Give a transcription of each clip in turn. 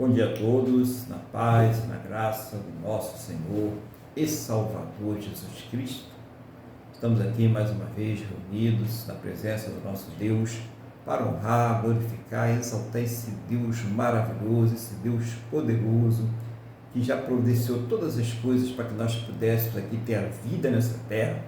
Bom dia a todos, na paz e na graça do nosso Senhor e Salvador Jesus Cristo. Estamos aqui mais uma vez reunidos na presença do nosso Deus para honrar, glorificar e exaltar esse Deus maravilhoso, esse Deus poderoso, que já providenciou todas as coisas para que nós pudéssemos aqui ter a vida nessa terra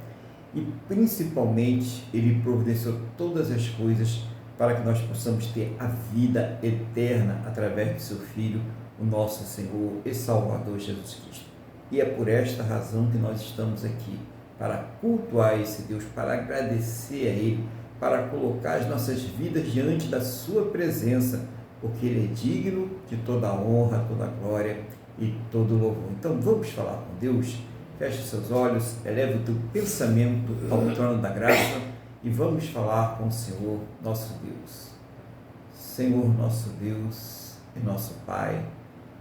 e principalmente Ele providenciou todas as coisas para que nós possamos ter a vida eterna através de seu Filho, o nosso Senhor e Salvador Jesus Cristo. E é por esta razão que nós estamos aqui, para cultuar esse Deus, para agradecer a Ele, para colocar as nossas vidas diante da sua presença, porque Ele é digno de toda a honra, toda a glória e todo o louvor. Então vamos falar com Deus? Feche seus olhos, eleva o teu pensamento ao trono da graça e vamos falar com o Senhor, nosso Deus. Senhor, nosso Deus e nosso Pai,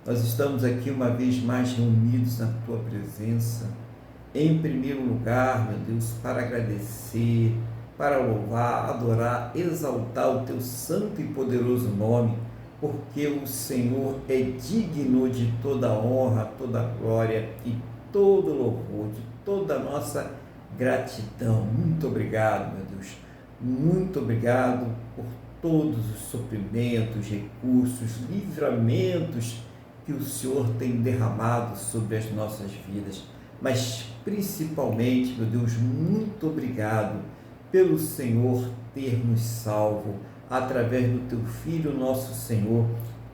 nós estamos aqui uma vez mais reunidos na Tua presença, em primeiro lugar, meu Deus, para agradecer, para louvar, adorar, exaltar o Teu santo e poderoso nome, porque o Senhor é digno de toda a honra, toda a glória e todo o louvor, de toda a nossa gratidão. Muito obrigado, meu Deus, muito obrigado por todos os suprimentos, recursos, livramentos que o Senhor tem derramado sobre as nossas vidas, mas principalmente, meu Deus, muito obrigado pelo Senhor ter nos salvo através do Teu Filho, nosso Senhor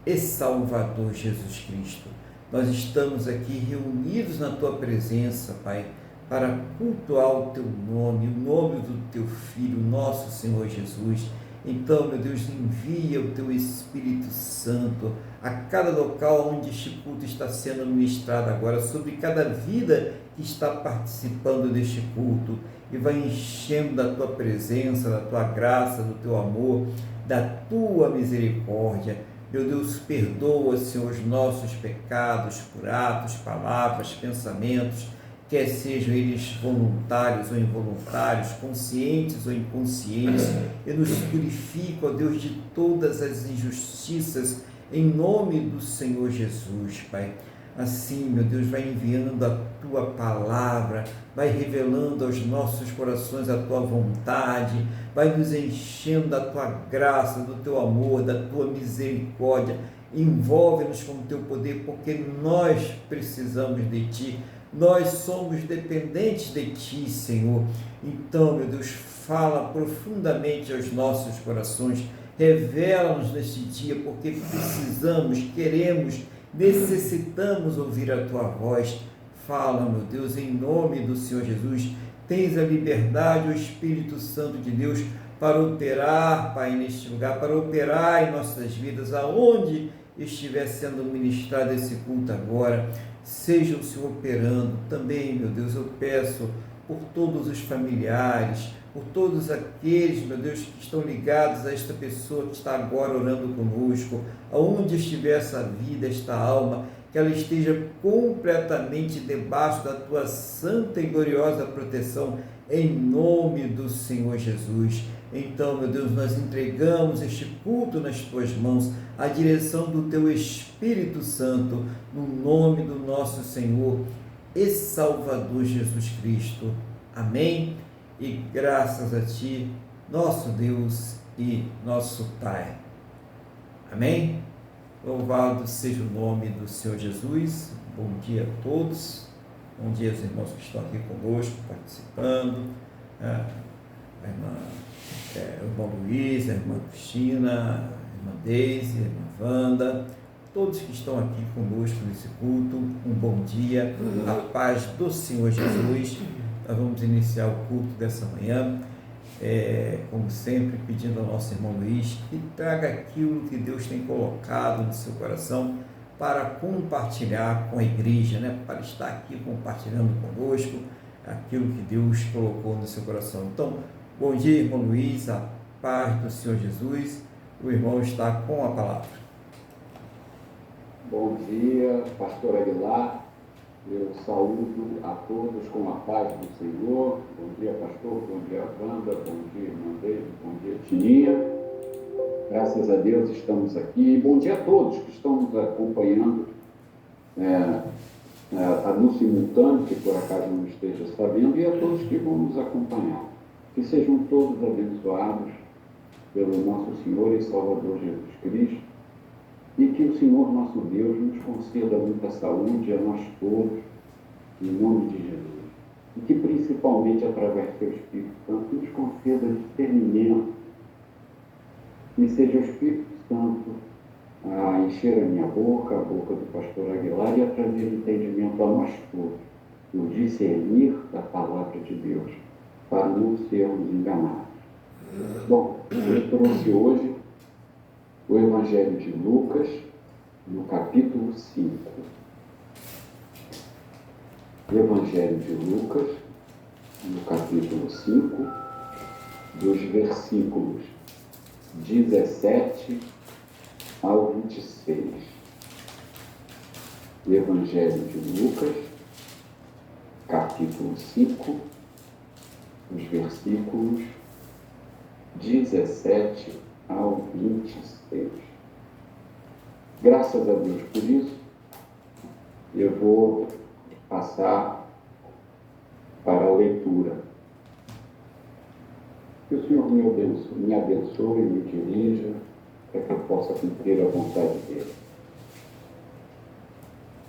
e Salvador Jesus Cristo. Nós estamos aqui reunidos na Tua presença, Pai, para cultuar o Teu nome, o nome do Teu Filho, nosso Senhor Jesus. Então, meu Deus, envia o Teu Espírito Santo a cada local onde este culto está sendo ministrado agora, sobre cada vida que está participando deste culto, e vai enchendo da Tua presença, da Tua graça, do Teu amor, da Tua misericórdia. Meu Deus, perdoa, Senhor, os nossos pecados por atos, palavras, pensamentos, quer sejam eles voluntários ou involuntários, conscientes ou inconscientes, e nos purifica, ó Deus, de todas as injustiças, em nome do Senhor Jesus, Pai. Assim, meu Deus, vai enviando a Tua palavra, vai revelando aos nossos corações a Tua vontade, vai nos enchendo da Tua graça, do Teu amor, da Tua misericórdia. Envolve-nos com o Teu poder, porque nós precisamos de Ti. Nós somos dependentes de Ti, Senhor. Então, meu Deus, fala profundamente aos nossos corações, revela-nos neste dia, porque precisamos, queremos, necessitamos ouvir a Tua voz. Fala, meu Deus, em nome do Senhor Jesus. Tens a liberdade, o Espírito Santo de Deus, para operar, Pai, neste lugar, para operar em nossas vidas, aonde estiver sendo ministrado esse culto agora. Seja o Senhor operando também, meu Deus. Eu peço por todos os familiares, por todos aqueles, meu Deus, que estão ligados a esta pessoa que está agora orando conosco, aonde estiver essa vida, esta alma, que ela esteja completamente debaixo da Tua santa e gloriosa proteção, em nome do Senhor Jesus. Então, meu Deus, nós entregamos este culto nas Tuas mãos, a direção do Teu Espírito Santo, no nome do nosso Senhor e Salvador Jesus Cristo. Amém? E graças a Ti, nosso Deus e nosso Pai. Amém? Louvado seja o nome do Senhor Jesus. Bom dia a todos. Bom dia aos irmãos que estão aqui conosco, participando. O irmão Luiz, a irmã Cristina, a irmã Deise, a irmã Wanda, todos que estão aqui conosco nesse culto, um bom dia, a paz do Senhor Jesus. Nós vamos iniciar o culto dessa manhã, como sempre, pedindo ao nosso irmão Luiz que traga aquilo que Deus tem colocado no seu coração para compartilhar com a igreja, para estar aqui compartilhando conosco aquilo que Deus colocou no seu coração. Então, bom dia, irmão Luiz, a paz do Senhor Jesus. O irmão está com a palavra. Bom dia, pastor Aguilar. Eu saúdo a todos com a paz do Senhor. Bom dia, pastor. Bom dia, Wanda. Bom dia, irmã Deise. Bom dia, Tininha. Graças a Deus estamos aqui. Bom dia a todos que estão nos acompanhando no simultâneo, que por acaso não esteja sabendo, e a todos que vão nos acompanhar. Que sejam todos abençoados pelo nosso Senhor e Salvador Jesus Cristo, e que o Senhor nosso Deus nos conceda muita saúde a nós todos, em nome de Jesus. E que principalmente através do seu Espírito Santo nos conceda discernimento, e seja o Espírito Santo a encher a minha boca, a boca do pastor Aguilar, e a trazer entendimento a nós todos, no discernir da palavra de Deus, para não sermos enganados. Bom, eu trouxe hoje o Evangelho de Lucas, no capítulo 5. Evangelho de Lucas, no capítulo 5, dos versículos 17 ao 26. Evangelho de Lucas, capítulo 5, os versículos 17 ao 26. Graças a Deus por isso, eu vou passar para a leitura. Que o Senhor me abençoe e me dirija, para que eu possa cumprir a vontade dele.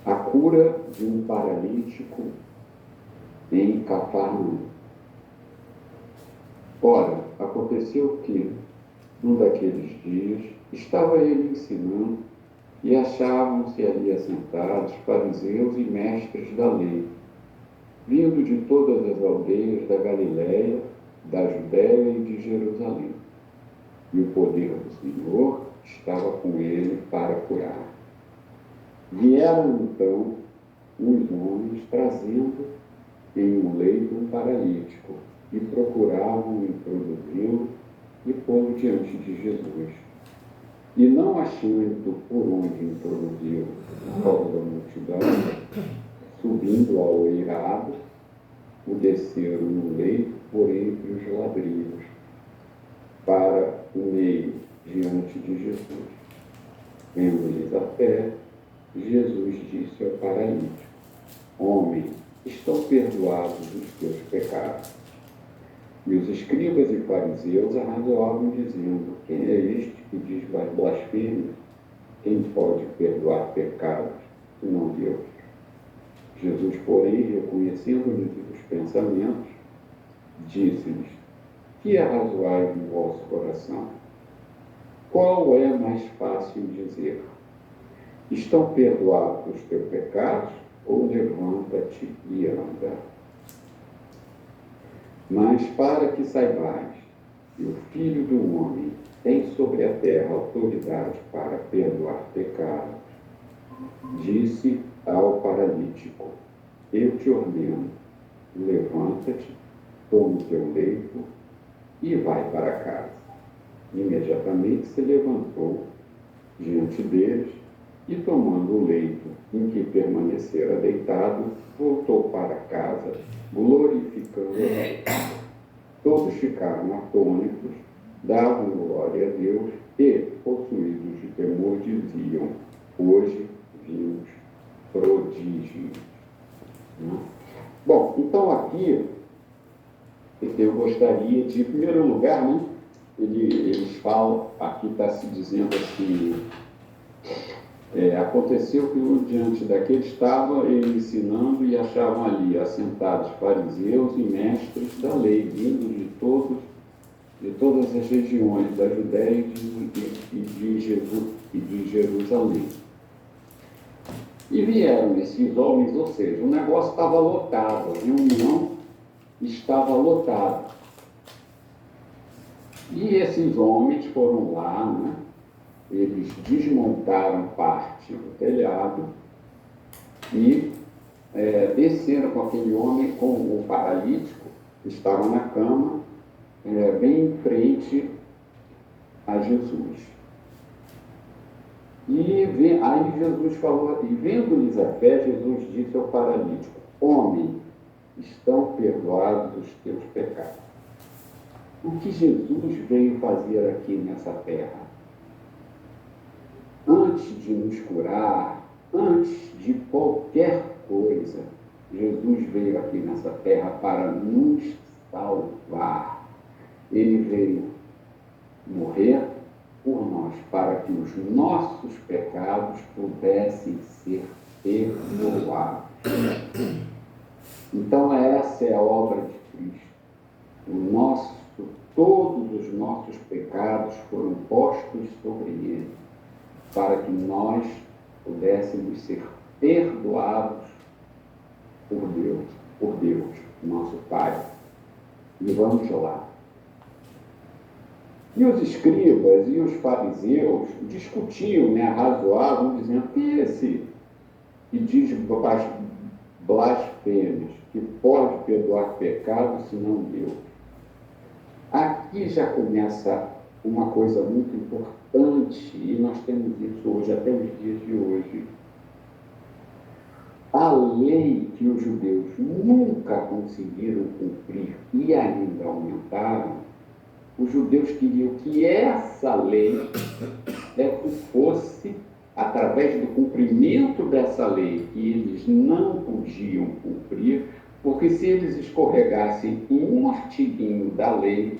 A cura de um paralítico em Cafarnaum. Ora, aconteceu que, num daqueles dias, estava ele ensinando, e achavam-se ali assentados fariseus e mestres da lei, vindo de todas as aldeias da Galiléia, da Judéia e de Jerusalém. E o poder do Senhor estava com ele para curar. Vieram então os homens trazendo em um leito um paralítico, e procuravam introduzi-lo e pô-lo diante de Jesus. E não achando por onde introduzi-lo, por causa da multidão, subindo ao eirado, o desceram no leito por entre os ladrilhos, para o meio, diante de Jesus. Vendo-lhes a fé, Jesus disse ao paralítico: Homem, estão perdoados os teus pecados. E os escribas e fariseus arrazoavam, dizendo: Quem é este que diz blasfêmia? Quem pode perdoar pecados, senão Deus? Jesus, porém, reconhecendo-lhes os pensamentos, disse-lhes: Que arrazoais no vosso coração? Qual é mais fácil dizer: Estão perdoados os teus pecados, ou levanta-te e anda? Mas para que saibais que o Filho do Homem tem sobre a terra autoridade para perdoar pecados, disse ao paralítico: Eu te ordeno, levanta-te, toma o teu leito e vai para casa. Imediatamente se levantou diante deles e, tomando o leito em que permanecera deitado, voltou para casa, glorificando a Deus. Todos ficaram atônitos, davam glória a Deus e, possuídos de temor, diziam: Hoje vimos prodígios. Bom, então aqui eu gostaria de, em primeiro lugar, eles falam, aqui está se dizendo assim, aconteceu que diante daquele estava ele ensinando, e achavam ali assentados fariseus e mestres da lei, vindos de todas as regiões da Judéia e de Jerusalém. E vieram esses homens, ou seja, o negócio estava lotado, a reunião estava lotada. E esses homens foram lá, né? Eles desmontaram parte do telhado e desceram com aquele homem, com o paralítico, que estava na cama, bem em frente a Jesus. E aí Jesus falou, e vendo-lhes a fé, Jesus disse ao paralítico: Homem, estão perdoados os teus pecados. O que Jesus veio fazer aqui nessa terra? antes de nos curar, antes de qualquer coisa, Jesus veio aqui nessa terra para nos salvar. Ele veio morrer por nós, para que os nossos pecados pudessem ser perdoados. Então, essa é a obra de Cristo. Todos os nossos pecados foram postos sobre ele, para que nós pudéssemos ser perdoados por Deus, nosso Pai. E vamos lá. E os escribas e os fariseus discutiam, arrazoavam, dizendo que esse que diz blasfêmias, que pode perdoar pecados senão Deus. Aqui já começa uma coisa muito importante, e nós temos isso hoje, até os dias de hoje. A lei que os judeus nunca conseguiram cumprir e ainda aumentaram, os judeus queriam que essa lei fosse, através do cumprimento dessa lei, que eles não podiam cumprir, porque se eles escorregassem em um artiguinho da lei,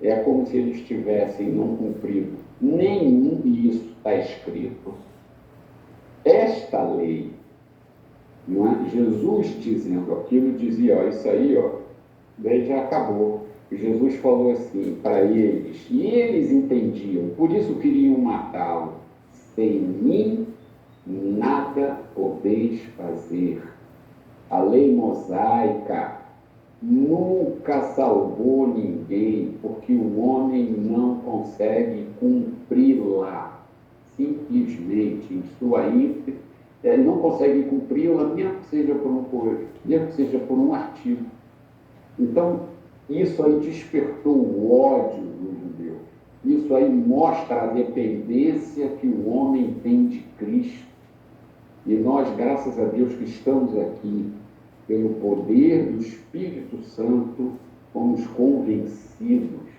é como se eles tivessem não cumprido nenhum, e isso está escrito. Esta lei, não é? Jesus dizendo aquilo, dizia, isso aí, daí já acabou. Jesus falou assim para eles, e eles entendiam, por isso queriam matá-lo. Sem mim, nada podeis fazer. A lei mosaica nunca salvou ninguém, porque o homem não consegue cumpri-la. Simplesmente, em sua íntegra, não consegue cumpri-la, mesmo que seja por um artigo. Então, isso aí despertou o ódio do judeu. Isso aí mostra a dependência que o homem tem de Cristo. E nós, graças a Deus que estamos aqui, pelo poder do Espírito Santo, fomos convencidos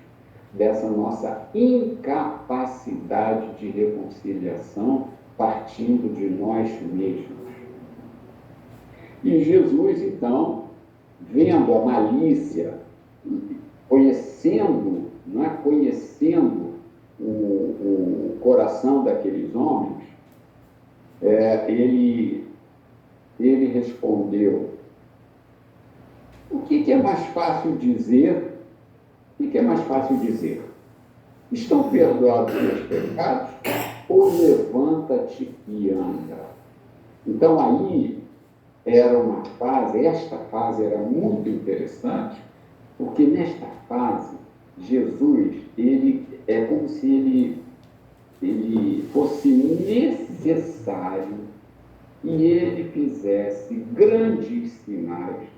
dessa nossa incapacidade de reconciliação partindo de nós mesmos. E Jesus, então, vendo a malícia, conhecendo o coração daqueles homens, ele respondeu: o que é mais fácil dizer? O que é mais fácil dizer? Estão perdoados os teus pecados? Ou levanta-te e anda? Então aí esta fase era muito interessante, porque nesta fase Jesus, é como se ele fosse necessário e ele fizesse grandes sinais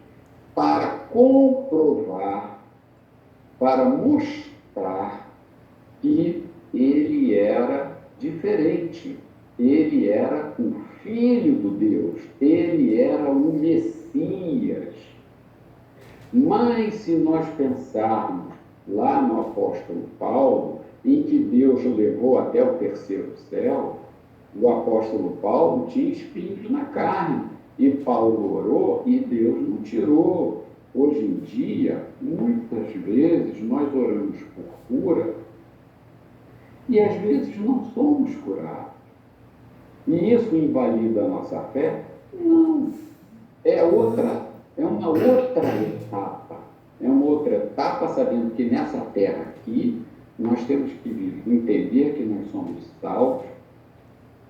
para comprovar, para mostrar que ele era diferente. Ele era o Filho de Deus, ele era o Messias. Mas se nós pensarmos lá no apóstolo Paulo, em que Deus o levou até o terceiro céu, o apóstolo Paulo tinha espinhos na carne, e Paulo orou e Deus não tirou. Hoje em dia, muitas vezes, nós oramos por cura e às vezes não somos curados. E isso invalida a nossa fé? Não. É uma outra etapa. É uma outra etapa, sabendo que nessa terra aqui, nós temos que entender que nós somos salvos.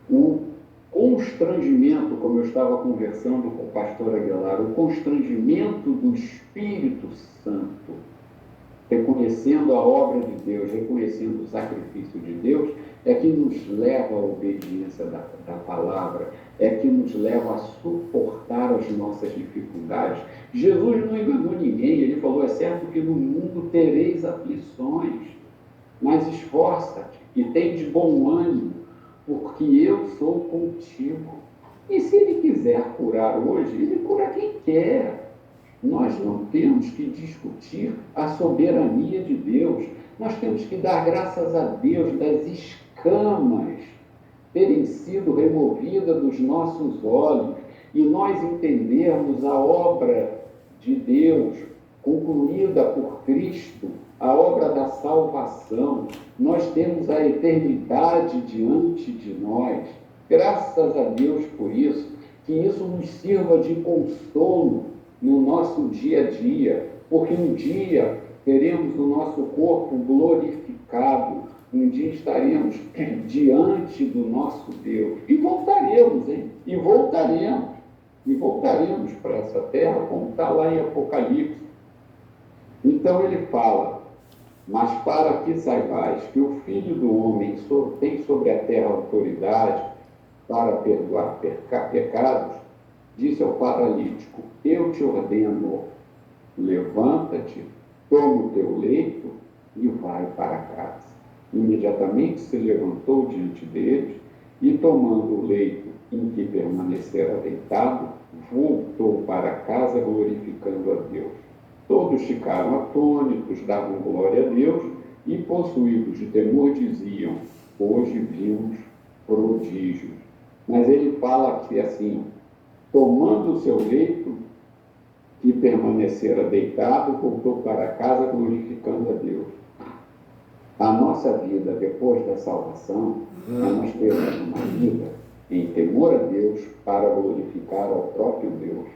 O constrangimento, como eu estava conversando com o pastor Aguilar, o constrangimento do Espírito Santo, reconhecendo a obra de Deus, reconhecendo o sacrifício de Deus, é que nos leva à obediência da palavra, é que nos leva a suportar as nossas dificuldades. Jesus não enganou ninguém, ele falou, é certo que no mundo tereis aflições, mas esforça-te e tem de bom ânimo, porque eu sou contigo. E se ele quiser curar hoje, ele cura quem quer. Nós não temos que discutir a soberania de Deus. Nós temos que dar graças a Deus das escamas terem sido removidas dos nossos olhos e nós entendermos a obra de Deus concluída por Cristo, a obra da salvação, nós temos a eternidade diante de nós. Graças a Deus por isso, que isso nos sirva de consolo no nosso dia a dia, porque um dia teremos o nosso corpo glorificado, um dia estaremos diante do nosso Deus e voltaremos, hein? E voltaremos para essa terra, como está lá em Apocalipse. Então ele fala: mas para que saibais que o Filho do Homem tem sobre a terra autoridade para perdoar pecados, disse ao paralítico: eu te ordeno, levanta-te, toma o teu leito e vai para casa. Imediatamente se levantou diante deles e, tomando o leito em que permanecera deitado, voltou para casa glorificando a Deus. Todos ficaram atônitos, davam glória a Deus e, possuídos de temor, diziam: hoje vimos prodígios. Mas ele fala aqui assim: tomando o seu leito e permanecera deitado, voltou para casa glorificando a Deus. A nossa vida depois da salvação é nós termos uma vida em temor a Deus para glorificar ao próprio Deus.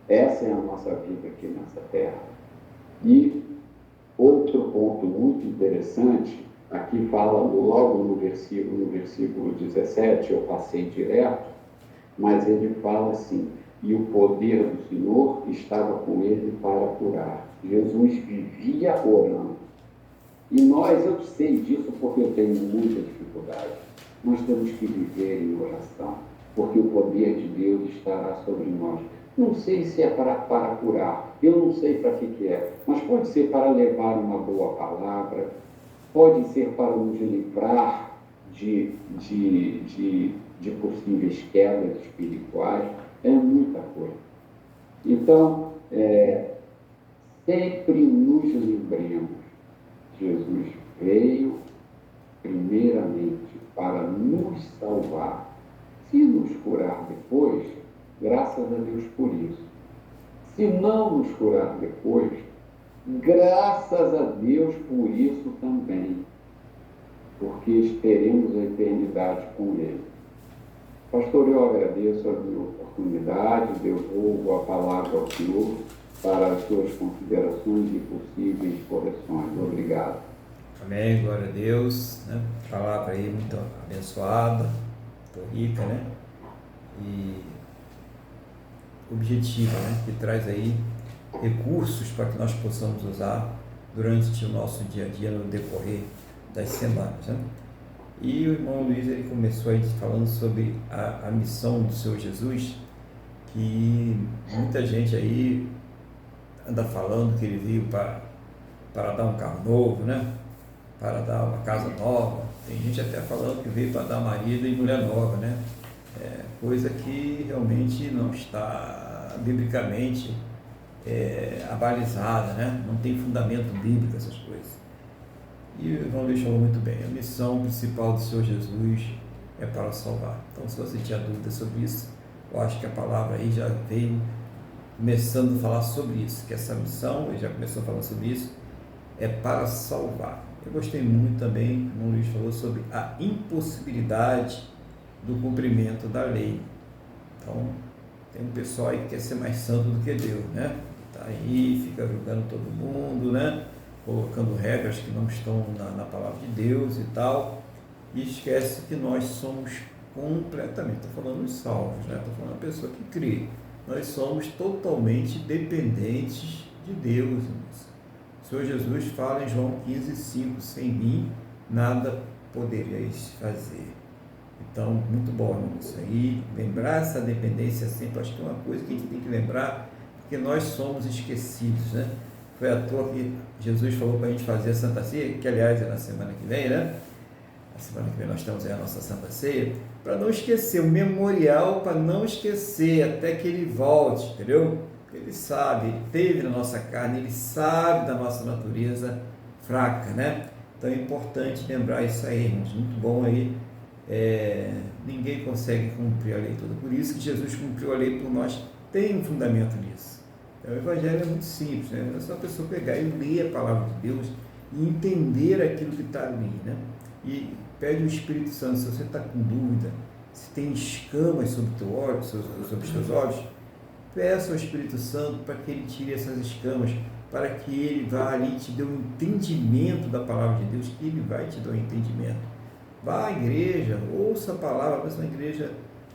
Essa é a nossa vida aqui nessa terra. E outro ponto muito interessante, aqui fala logo no versículo 17, eu passei direto, mas ele fala assim: e o poder do Senhor estava com ele para curar. Jesus vivia orando. E eu sei disso porque eu tenho muita dificuldade. Nós temos que viver em oração, porque o poder de Deus estará sobre nós. Não sei se é para curar, eu não sei para que é, mas pode ser para levar uma boa palavra, pode ser para nos livrar de possíveis quedas espirituais, é muita coisa. Então, sempre nos lembremos, Jesus veio primeiramente para nos salvar. Se nos curar depois, graças a Deus por isso. Se não nos curar depois, graças a Deus por isso também, porque teremos a eternidade com Ele. Pastor, eu agradeço a minha oportunidade, devolvo a palavra ao Senhor para as suas considerações e possíveis correções. Obrigado. Amém, glória a Deus, né? Palavra aí muito abençoada, muito rica, né? E objetiva, né? Que traz aí recursos para que nós possamos usar durante o nosso dia a dia, no decorrer das semanas, né? E o irmão Luiz, ele começou aí falando sobre a missão do Senhor Jesus, que muita gente aí anda falando que ele veio para dar um carro novo, né? Para dar uma casa nova. Tem gente até falando que veio para dar marido e mulher nova, né? Coisa que realmente não está biblicamente abalizada, né? Não tem fundamento bíblico essas coisas. E o irmão Luiz falou muito bem: a missão principal do Senhor Jesus é para salvar. Então, se você tinha dúvida sobre isso, eu acho que a palavra aí já veio começando a falar sobre isso, que essa missão, ele já começou falando sobre isso, é para salvar. Eu gostei muito também, o irmão Luiz falou sobre a impossibilidade do cumprimento da lei. Então, tem um pessoal aí que quer ser mais santo do que Deus, né? Está aí, fica julgando todo mundo, né? Colocando regras que não estão na palavra de Deus e tal, e esquece que nós somos completamente, estou falando os salvos, né? Estou falando a pessoa que crê, nós somos totalmente dependentes de Deus. O Senhor Jesus fala em João 15:5, sem mim nada poderíeis fazer. Então, muito bom, irmão, isso aí, lembrar essa dependência sempre, acho que é uma coisa que a gente tem que lembrar, porque nós somos esquecidos, né? Foi à toa que Jesus falou para a gente fazer a Santa Ceia, que aliás é na semana que vem, né? Na semana que vem nós temos aí a nossa Santa Ceia, para não esquecer, um memorial para não esquecer, até que Ele volte, entendeu? Ele sabe, Ele teve na nossa carne, Ele sabe da nossa natureza fraca, né? Então é importante lembrar isso aí, irmãos, muito bom aí, ninguém consegue cumprir a lei toda. Por isso que Jesus cumpriu a lei por nós, tem um fundamento nisso. Então, o Evangelho é muito simples, né? É só a pessoa pegar e ler a palavra de Deus e entender aquilo que está ali, né? E pede o Espírito Santo, se você está com dúvida, se tem escamas sobre os teus olhos, peça ao Espírito Santo para que ele tire essas escamas, para que ele vá ali e te dê um entendimento da palavra de Deus, que ele vai te dar um entendimento. Vá à igreja, ouça a palavra, mas uma igreja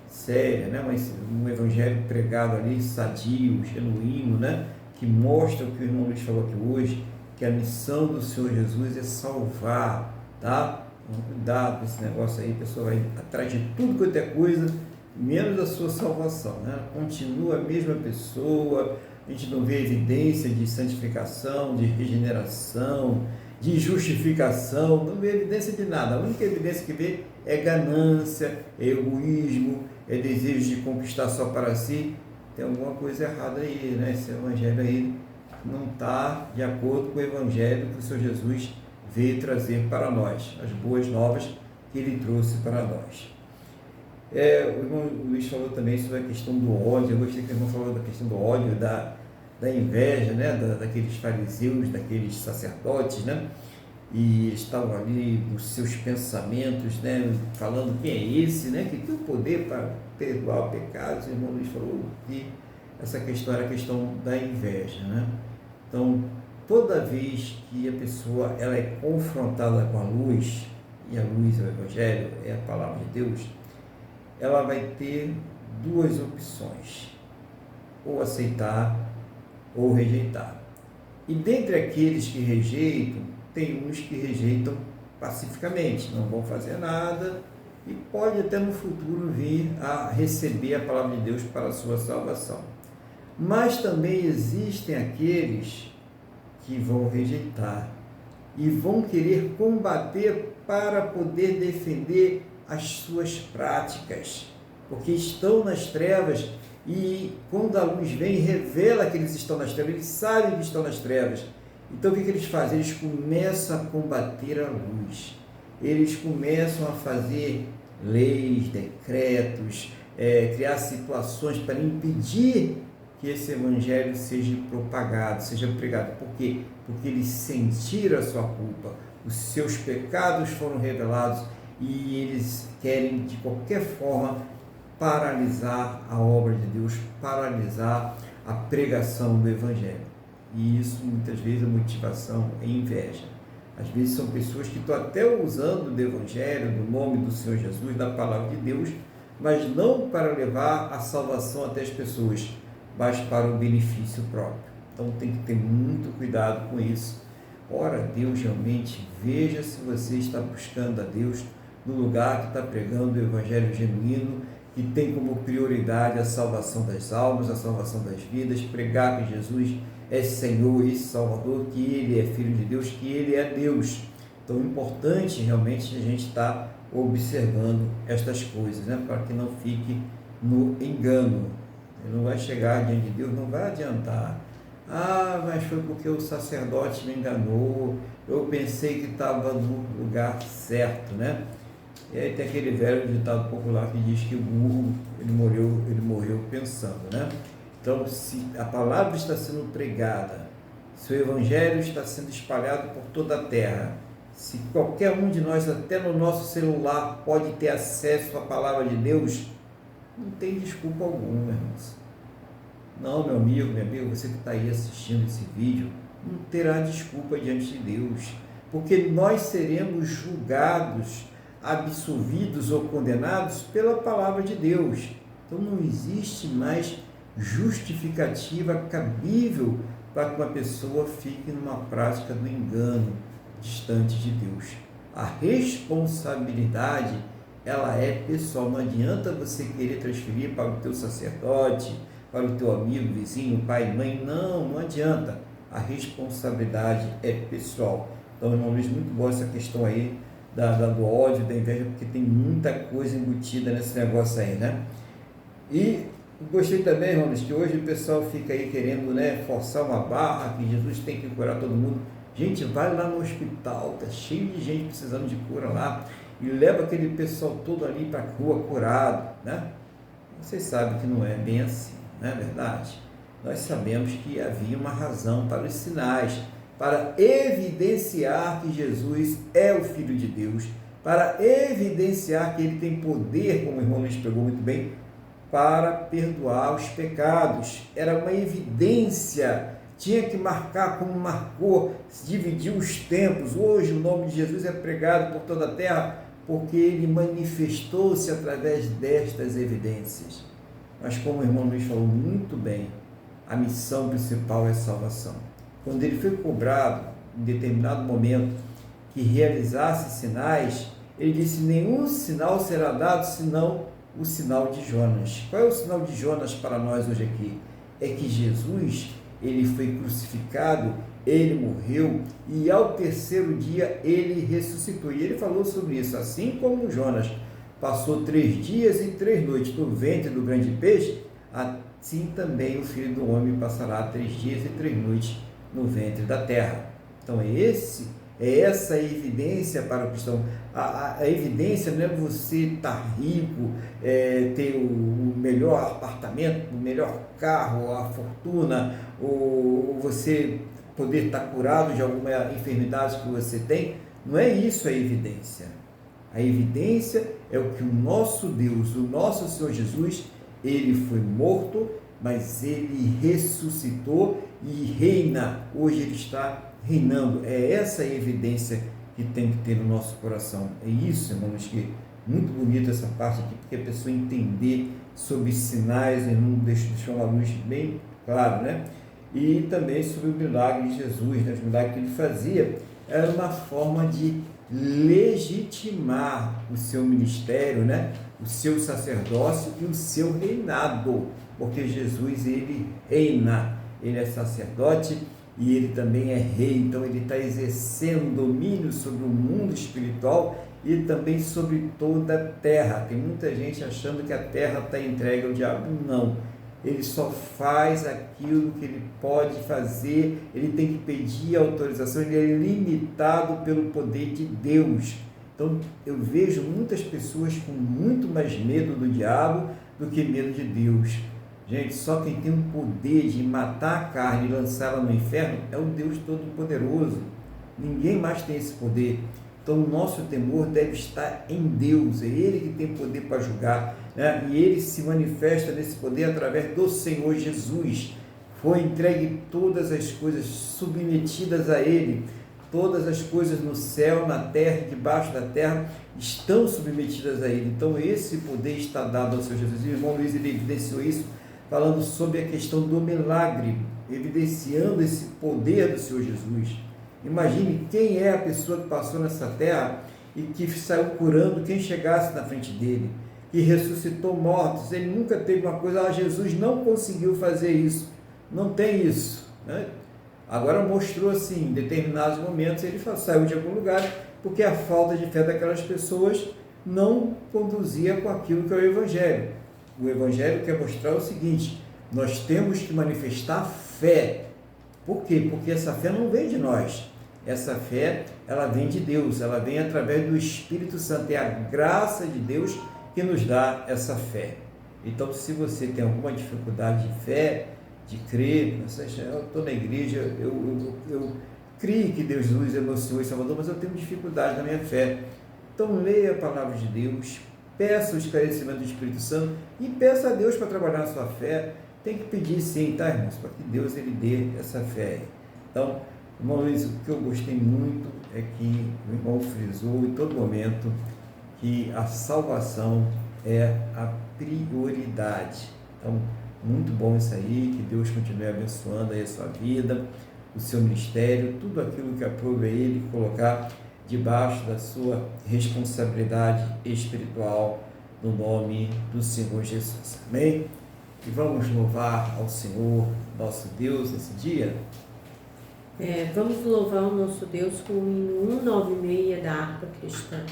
séria, né? Mas um evangelho pregado ali, sadio, genuíno, né? Que mostra o que o irmão Luiz falou aqui hoje, que a missão do Senhor Jesus é salvar, tá? Então, cuidado com esse negócio aí, a pessoa vai atrás de tudo quanto é coisa, menos a sua salvação, né? Continua a mesma pessoa, a gente não vê evidência de santificação, de regeneração, de justificação, não vê evidência de nada. A única evidência que vê é ganância, é egoísmo, é desejo de conquistar só para si. Tem alguma coisa errada aí, né? Esse evangelho aí não está de acordo com o evangelho que o Senhor Jesus veio trazer para nós, as boas novas que ele trouxe para nós. O irmão Luiz falou também sobre a questão do ódio. Eu gostei que o irmão falou da questão do ódio, da inveja, né? daqueles fariseus, daqueles sacerdotes, né? E eles estavam ali nos seus pensamentos, né? Falando quem é esse, né? Que tem o poder para perdoar pecados. O irmão Luiz falou que essa questão era a questão da inveja, né? Então, toda vez que a pessoa ela é confrontada com a luz, e a luz é o Evangelho, é a palavra de Deus, ela vai ter duas opções: ou aceitar ou rejeitar. E dentre aqueles que rejeitam, tem uns que rejeitam pacificamente, não vão fazer nada e pode até no futuro vir a receber a palavra de Deus para a sua salvação. Mas também existem aqueles que vão rejeitar e vão querer combater para poder defender as suas práticas, porque estão nas trevas e quando a luz vem, revela que eles estão nas trevas, eles sabem que estão nas trevas. Então o que eles fazem? Eles começam a combater a luz, eles começam a fazer leis, decretos, criar situações para impedir que esse evangelho seja propagado, seja pregado. Por quê? Porque eles sentiram a sua culpa, os seus pecados foram revelados e eles querem de qualquer forma paralisar a obra de Deus, paralisar a pregação do evangelho. E isso muitas vezes a motivação é inveja. Às vezes são pessoas que estão até usando do evangelho, do nome do Senhor Jesus, da palavra de Deus, mas não para levar a salvação até as pessoas, mas para o benefício próprio. Então tem que ter muito cuidado com isso. Ora a Deus realmente, veja se você está buscando a Deus no lugar que está pregando o evangelho genuíno, que tem como prioridade a salvação das almas, a salvação das vidas, pregar que Jesus é Senhor e Salvador, que Ele é Filho de Deus, que Ele é Deus. Então é importante realmente a gente estar observando estas coisas, né? Para que não fique no engano. Ele não vai chegar diante de Deus, não vai adiantar. Ah, mas foi porque o sacerdote me enganou, eu pensei que estava no lugar certo, né? E aí tem aquele velho ditado popular que diz que o burro, ele morreu pensando, né? Então, se a palavra está sendo pregada, se o evangelho está sendo espalhado por toda a terra, se qualquer um de nós, até no nosso celular, pode ter acesso à palavra de Deus, não tem desculpa alguma, irmãos. Não, meu amigo, minha amiga, você que está aí assistindo esse vídeo, não terá desculpa diante de Deus, porque nós seremos julgados, absolvidos ou condenados pela palavra de Deus. Então não existe mais justificativa cabível para que uma pessoa fique numa prática do engano distante de Deus. A responsabilidade, ela é pessoal. Não adianta você querer transferir para o teu sacerdote, para o teu amigo, vizinho, pai, mãe. Não adianta. A responsabilidade é pessoal. Então, irmão Luiz, muito boa essa questão aí do ódio, da inveja, porque tem muita coisa embutida nesse negócio aí, né? E gostei também, irmão Luiz, que hoje o pessoal fica aí querendo, né, forçar uma barra, que Jesus tem que curar todo mundo. Gente, vai lá no hospital, tá cheio de gente precisando de cura lá. e leva aquele pessoal todo ali para a rua curado, né? Vocês sabem que não é bem assim, não é verdade? Nós sabemos que havia uma razão para os sinais, para evidenciar que Jesus é o Filho de Deus, para evidenciar que ele tem poder, como o irmão Luiz pegou muito bem, para perdoar os pecados. Era uma evidência, tinha que marcar como marcou, dividiu os tempos. Hoje o nome de Jesus é pregado por toda a terra, porque ele manifestou-se através destas evidências. Mas como o irmão Luiz falou muito bem, a missão principal é a salvação. Quando ele foi cobrado, em determinado momento, que realizasse sinais, ele disse: nenhum sinal será dado senão o sinal de Jonas. Qual é o sinal de Jonas para nós hoje aqui? É que Jesus, ele foi crucificado, ele morreu e ao terceiro dia ele ressuscitou. E ele falou sobre isso, assim como Jonas passou 3 dias e 3 noites no ventre do grande peixe, assim também o Filho do Homem passará 3 dias e 3 noites no ventre da terra. Então essa a evidência para o cristão. A evidência não é você estar rico, ter o melhor apartamento, o melhor carro, a fortuna, ou você poder estar curado de alguma enfermidade que você tem. Não é isso a evidência. A evidência é o que o nosso Deus, o nosso Senhor Jesus, ele foi morto, mas ele ressuscitou e reina. Hoje ele está reinando. É essa a evidência que tem que ter no nosso coração. É isso, irmãos, que muito bonito essa parte aqui, porque a pessoa entender sobre sinais, irmão, deixou uma luz bem claro, né? E também sobre o milagre de Jesus, né? Os milagres que ele fazia, era uma forma de legitimar o seu ministério, né? O seu sacerdócio e o seu reinado, porque Jesus, ele reina, ele é sacerdote e ele também é rei. Então ele está exercendo domínio sobre o mundo espiritual e também sobre toda a terra. Tem muita gente achando que a terra está entregue ao diabo. Não, ele só faz aquilo que ele pode fazer, ele tem que pedir autorização, ele é limitado pelo poder de Deus. Então eu vejo muitas pessoas com muito mais medo do diabo do que medo de Deus. Gente, só quem tem o poder de matar a carne e lançá-la no inferno é o Deus Todo-Poderoso. Ninguém mais tem esse poder. Então o nosso temor deve estar em Deus, é Ele que tem poder para julgar, né? E Ele se manifesta nesse poder através do Senhor Jesus. Foi entregue todas as coisas submetidas a Ele, todas as coisas no céu, na terra e debaixo da terra estão submetidas a Ele. Então esse poder está dado ao Senhor Jesus. E o irmão Luiz, ele evidenciou isso, falando sobre a questão do milagre, evidenciando esse poder do Senhor Jesus. Imagine quem é a pessoa que passou nessa terra e que saiu curando quem chegasse na frente dele, que ressuscitou mortos. Ele nunca teve uma coisa: Jesus não conseguiu fazer isso. Não tem isso, né? Agora mostrou assim, em determinados momentos ele saiu de algum lugar, porque a falta de fé daquelas pessoas não conduzia com aquilo que é o Evangelho. O Evangelho quer mostrar o seguinte: nós temos que manifestar fé. Por quê? Porque essa fé não vem de nós. Essa fé, ela vem de Deus, ela vem através do Espírito Santo. É a graça de Deus que nos dá essa fé. Então, se você tem alguma dificuldade de fé, de crer, eu estou na igreja, eu creio que Deus é meu Senhor e Salvador, mas eu tenho dificuldade na minha fé. Então, leia a palavra de Deus, peça o esclarecimento do Espírito Santo e peça a Deus para trabalhar na sua fé. Tem que pedir sim, tá, irmãos? Para que Deus ele dê essa fé. Então, irmão Luiz, o que eu gostei muito é que o irmão frisou em todo momento que a salvação é a prioridade. Então, muito bom isso aí, que Deus continue abençoando aí a sua vida, o seu ministério, tudo aquilo que aprove a Ele colocar debaixo da sua responsabilidade espiritual, no nome do Senhor Jesus. Amém? E vamos louvar ao Senhor, nosso Deus, nesse dia? Vamos louvar o nosso Deus com o hino 196 da harpa cristã.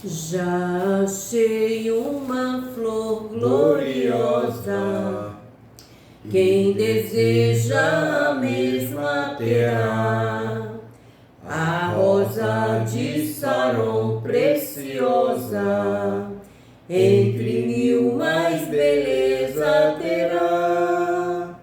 Já achei uma flor gloriosa, quem deseja a mesma terá. A rosa de Saron preciosa, entre mil mais beleza terá.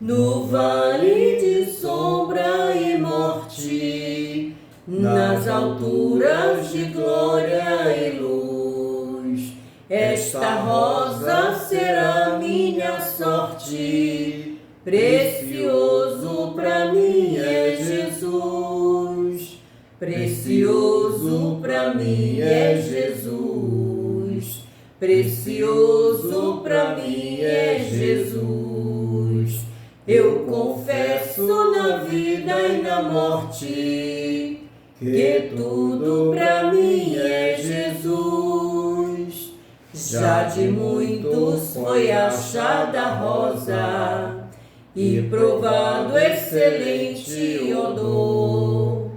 No vale de sombra e morte, nas alturas de glória e luz, esta rosa será minha sorte. Precioso pra mim é Jesus, precioso pra mim é Jesus, precioso pra mim é Jesus. Eu confesso na vida e na morte que tudo pra mim é Jesus. Já de muitos foi achada a rosa e provado excelente odor,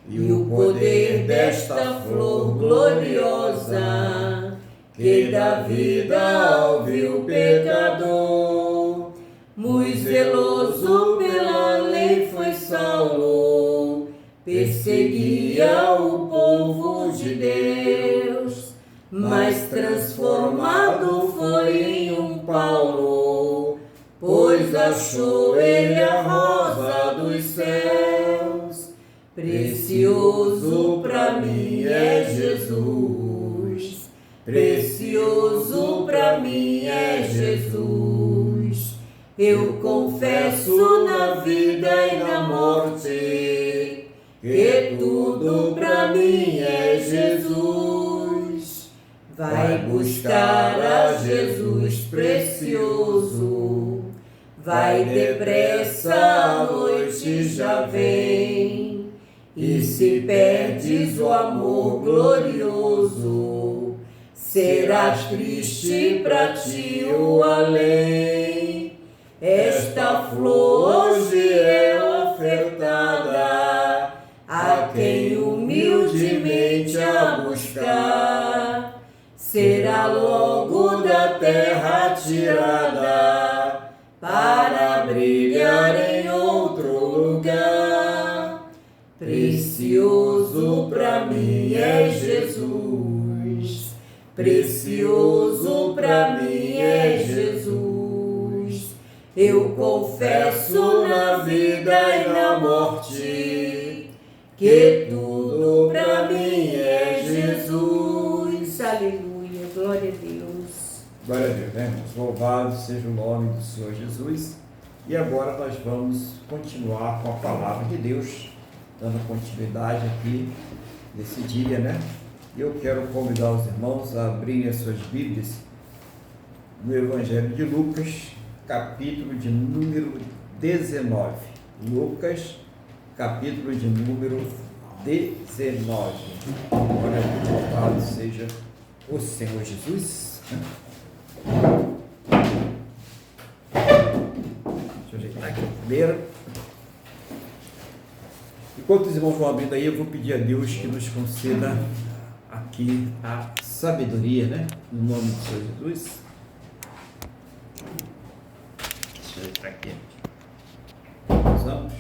e o poder desta flor gloriosa que dá vida ao vil pecador. Muito zeloso pela lei foi Saulo, perseguia o povo de Deus, mas transformado foi em um Paulo, pois achou ele a rosa dos céus. Precioso pra mim é Jesus, precioso pra mim é Jesus. Eu confesso na vida e na morte que tudo pra mim é Jesus. Vai buscar a Jesus precioso, vai depressa, a noite já vem. E se perdes o amor glorioso, serás triste pra ti o além. Esta flor hoje é ofertada a quem humildemente a buscar. Será logo da terra tirada para brilhar em outro lugar. Precioso pra mim é Jesus, precioso pra mim é Jesus. Eu confesso na vida e na morte que tudo pra mim é Jesus. Aleluia, glória a Deus. Glória a Deus, né, irmãos? Louvado seja o nome do Senhor Jesus. E agora nós vamos continuar com a palavra de Deus, dando continuidade aqui nesse dia, né? E eu quero convidar os irmãos a abrirem as suas Bíblias no Evangelho de Lucas, capítulo de número 19. Lucas, capítulo de número 19. Glória a Deus, louvado seja o Senhor Jesus. Deixa eu ajeitar aqui primeiro. Enquanto os irmãos vão abrindo aí, eu vou pedir a Deus que nos conceda aqui a sabedoria, né? No nome do Senhor Jesus. Deixa eu ajeitar aqui. Vamos.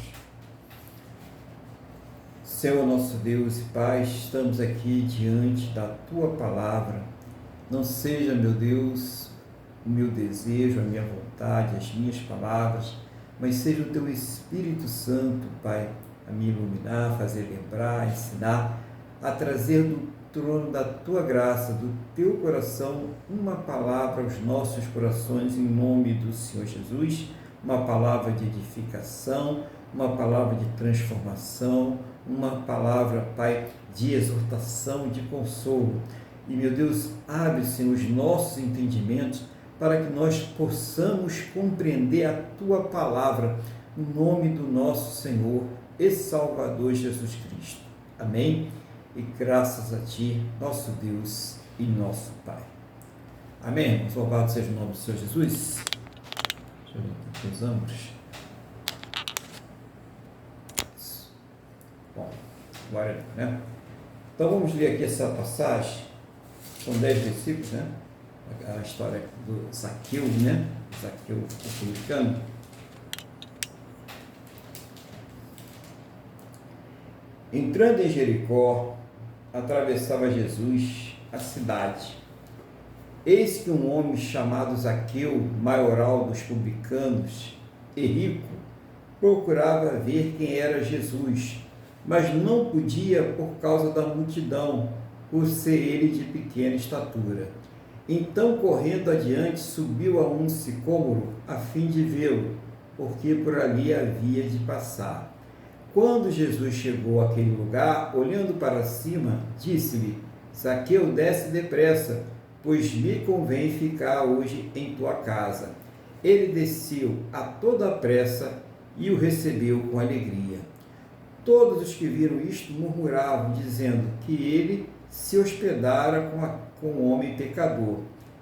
Senhor nosso Deus e Pai, estamos aqui diante da Tua Palavra. Não seja, meu Deus, o meu desejo, a minha vontade, as minhas palavras, mas seja o Teu Espírito Santo, Pai, a me iluminar, fazer lembrar, ensinar, a trazer do trono da Tua graça, do Teu coração, uma palavra aos nossos corações, em nome do Senhor Jesus, uma palavra de edificação, uma palavra de transformação, uma palavra, Pai, de exortação, de consolo. E, meu Deus, abre, Senhor, os nossos entendimentos para que nós possamos compreender a Tua palavra, no nome do nosso Senhor e Salvador Jesus Cristo. Amém? E graças a Ti, nosso Deus e nosso Pai. Amém, irmãos? Louvado seja o nome do Senhor Jesus. Deixa eu ver aqui os ângulos. Bom, glória a Deus, né? Então vamos ler aqui essa passagem São 10 versículos, né? A história do Zaqueu, né? Zaqueu, o publicano. Entrando em Jericó, atravessava Jesus a cidade. Eis que um homem chamado Zaqueu, maioral dos publicanos e rico, procurava ver quem era Jesus, mas não podia por causa da multidão, por ser ele de pequena estatura. Então, correndo adiante, subiu a um sicômoro, a fim de vê-lo, porque por ali havia de passar. Quando Jesus chegou àquele lugar, olhando para cima, disse-lhe: Zaqueu, desce depressa, pois me convém ficar hoje em tua casa. Ele desceu a toda a pressa e o recebeu com alegria. Todos os que viram isto murmuravam, dizendo que ele se hospedara com um homem pecador.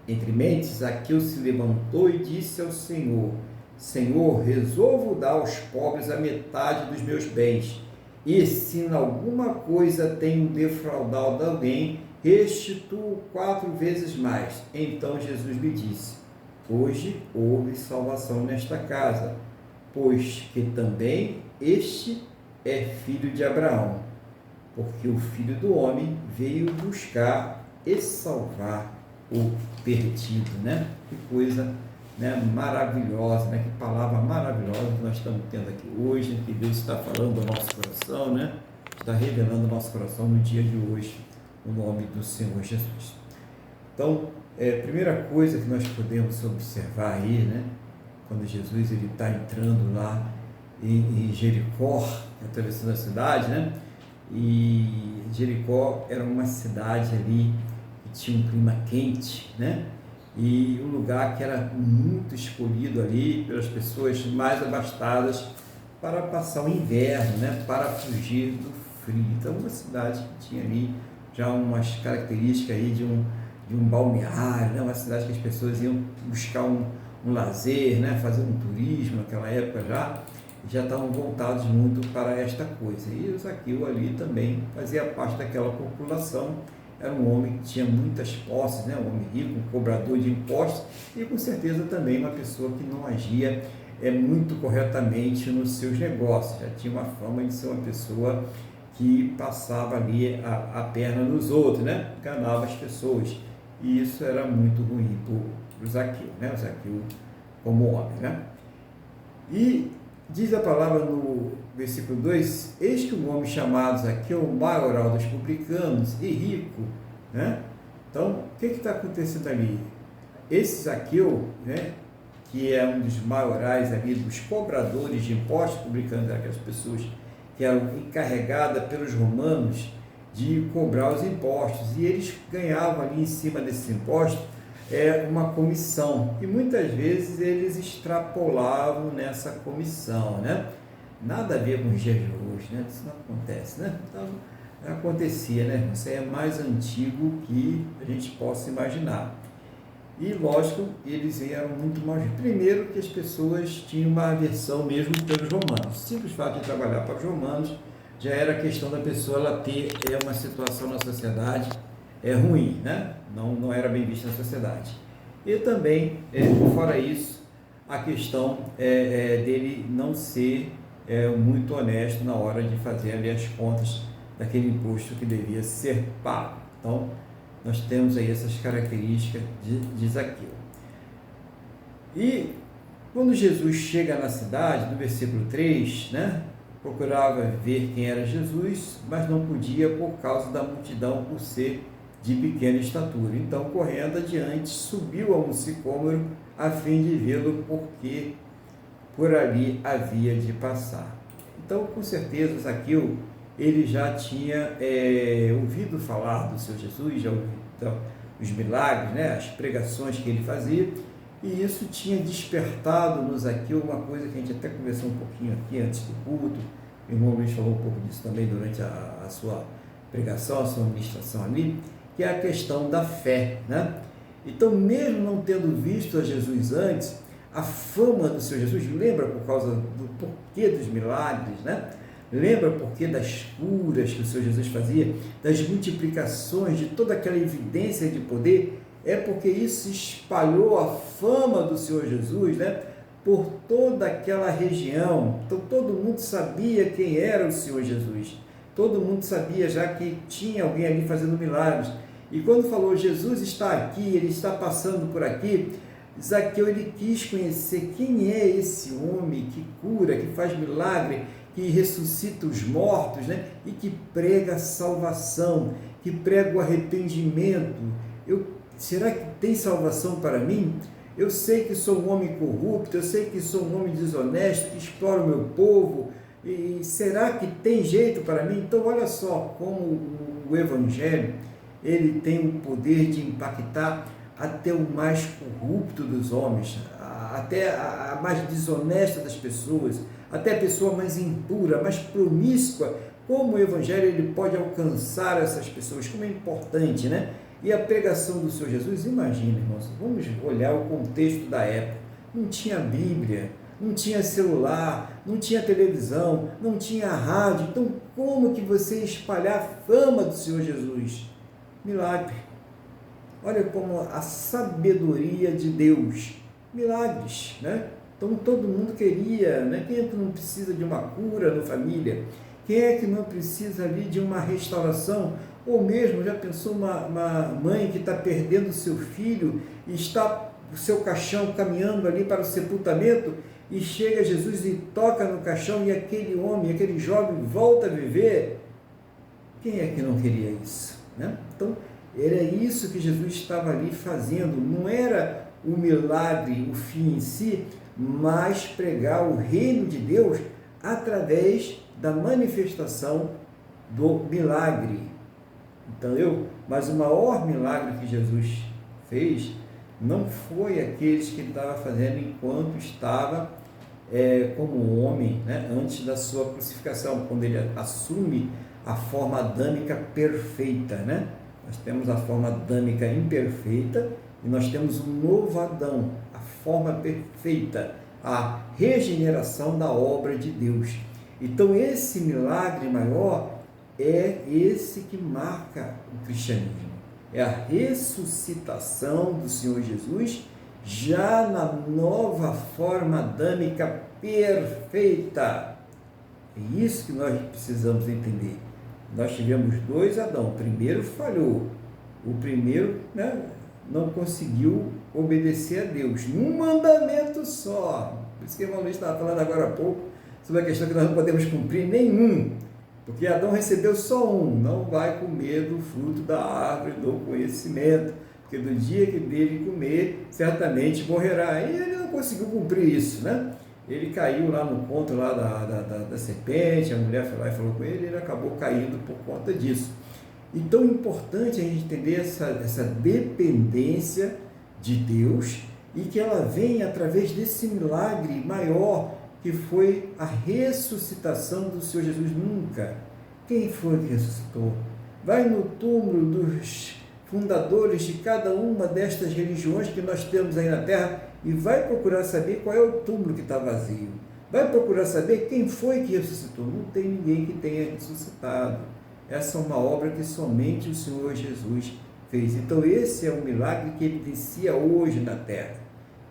Entre mentes, Zaqueu se levantou e disse ao Senhor: Senhor, resolvo dar aos pobres a metade dos meus bens, e se em alguma coisa tenho defraudado alguém, restituo 4 vezes mais. Então Jesus me disse: hoje houve salvação nesta casa, pois que também este é filho de Abraão, porque o Filho do Homem veio buscar e salvar o perdido, né? Que coisa, né, maravilhosa, né? Que palavra maravilhosa que nós estamos tendo aqui hoje, que Deus está falando ao nosso coração, né? Está revelando ao nosso coração no dia de hoje, o nome do Senhor Jesus. Então, primeira coisa que nós podemos observar aí, né? Quando Jesus ele está entrando lá em Jericó, atravessando a cidade, né? E Jericó era uma cidade ali que tinha um clima quente, né? E um lugar que era muito escolhido ali pelas pessoas mais abastadas para passar o inverno, né? Para fugir do frio. Então, uma cidade que tinha ali já umas características aí de um balneário, né? Uma cidade que as pessoas iam buscar um lazer, né? Fazer um turismo naquela época já estavam voltados muito para esta coisa. E o Zaqueu ali também fazia parte daquela população. Era um homem que tinha muitas posses, né? Um homem rico, um cobrador de impostos e com certeza também uma pessoa que não agia muito corretamente nos seus negócios. Já tinha uma fama de ser uma pessoa que passava ali a perna nos outros, né? Enganava as pessoas. E isso era muito ruim para o Zaqueu, né? O Zaqueu como homem, né? E diz a palavra no versículo 2, eis que um homem chamado Zaqueu, maioral dos publicanos e rico, né? Então, o que está acontecendo ali? Esse Zaqueu, né, que é um dos maiorais ali, dos cobradores de impostos, publicanos, aquelas pessoas que eram encarregadas pelos romanos de cobrar os impostos, e eles ganhavam ali em cima desses impostos uma comissão, e muitas vezes eles extrapolavam nessa comissão, né? Nada a ver com os dias de hoje, né? Isso não acontece, né? Então, acontecia, né? Isso é mais antigo que a gente possa imaginar. E, lógico, eles eram muito mais... Primeiro que as pessoas tinham uma aversão mesmo pelos romanos. O simples fato de trabalhar para os romanos já era a questão da pessoa ela ter uma situação na sociedade ruim, né? Não era bem vista na sociedade. E também, fora isso, a questão dele não ser muito honesto na hora de fazer ali as contas daquele imposto que devia ser pago. Então, nós temos aí essas características de Zaqueu. E quando Jesus chega na cidade, no versículo 3, né? Procurava ver quem era Jesus, mas não podia por causa da multidão, por ser de pequena estatura. Então, correndo adiante, subiu a um sicômoro a fim de vê-lo, porque por ali havia de passar. Então, com certeza, Zaqueu, ele já tinha ouvido falar do seu Jesus, já ouvido os milagres, né, as pregações que ele fazia, e isso tinha despertado no Zaqueu uma coisa que a gente até conversou um pouquinho aqui antes do culto. O irmão Luiz falou um pouco disso também durante a sua pregação, a sua ministração ali, que é a questão da fé, né? Então, mesmo não tendo visto a Jesus antes, a fama do seu Jesus, lembra por causa do porquê dos milagres, né? Lembra porque das curas que o Senhor Jesus fazia, das multiplicações, de toda aquela evidência de poder? É porque isso espalhou a fama do Senhor Jesus, né, por toda aquela região. Então todo mundo sabia quem era o Senhor Jesus. Todo mundo sabia já que tinha alguém ali fazendo milagres. E quando falou, Jesus está aqui, ele está passando por aqui, Zaqueu, ele quis conhecer quem é esse homem que cura, que faz milagre, que ressuscita os mortos, né? E que prega a salvação, que prega o arrependimento. Será que tem salvação para mim? Eu sei que sou um homem corrupto, eu sei que sou um homem desonesto, que explora o meu povo, e será que tem jeito para mim? Então olha só como o Evangelho, ele tem o poder de impactar até o mais corrupto dos homens, até a mais desonesta das pessoas, até a pessoa mais impura, mais promíscua. Como o Evangelho ele pode alcançar essas pessoas, como é importante, né? E a pregação do Senhor Jesus, imagina, irmãos, vamos olhar o contexto da época. Não tinha Bíblia, não tinha celular, não tinha televisão, não tinha rádio. Então, como que você ia espalhar a fama do Senhor Jesus? Milagre. Olha como a sabedoria de Deus. Milagres, né? Então, todo mundo queria, né? Quem é que não precisa de uma cura na família? Quem é que não precisa ali de uma restauração? Ou mesmo, já pensou uma mãe que está perdendo o seu filho e está o seu caixão caminhando ali para o sepultamento e chega Jesus e toca no caixão e aquele homem, aquele jovem volta a viver? Quem é que não queria isso, né? Então, era isso que Jesus estava ali fazendo. Não era o milagre, o fim em si, mas pregar o reino de Deus através da manifestação do milagre. Entendeu? Mas o maior milagre que Jesus fez não foi aqueles que ele estava fazendo enquanto estava como homem, né? Antes da sua crucificação, quando ele assume a forma adâmica perfeita, né? Nós temos a forma adâmica imperfeita e nós temos um novo Adão, a forma perfeita, a regeneração da obra de Deus. Então esse milagre maior é esse que marca o cristianismo. É a ressuscitação do Senhor Jesus já na nova forma adâmica perfeita. É isso que nós precisamos entender. Nós tivemos dois Adão. O primeiro falhou. O primeiro, né, não conseguiu obedecer a Deus. Num mandamento só. Por isso que o irmão Luiz estava falando agora há pouco sobre a questão que nós não podemos cumprir nenhum. Porque Adão recebeu só um. Não vai comer do fruto da árvore do conhecimento. Porque do dia que dele comer, certamente morrerá. E ele não conseguiu cumprir isso, né? Ele caiu lá no conto lá da serpente, a mulher foi lá e falou com ele, e ele acabou caindo por conta disso. Então é importante a gente entender essa dependência de Deus e que ela vem através desse milagre maior que foi a ressuscitação do Senhor Jesus. Nunca. Quem foi que ressuscitou? Vai no túmulo dos fundadores de cada uma destas religiões que nós temos aí na Terra e vai procurar saber qual é o túmulo que está vazio. Vai procurar saber quem foi que ressuscitou. Não tem ninguém que tenha ressuscitado. Essa é uma obra que somente o Senhor Jesus fez. Então esse é um milagre que evidencia hoje na Terra.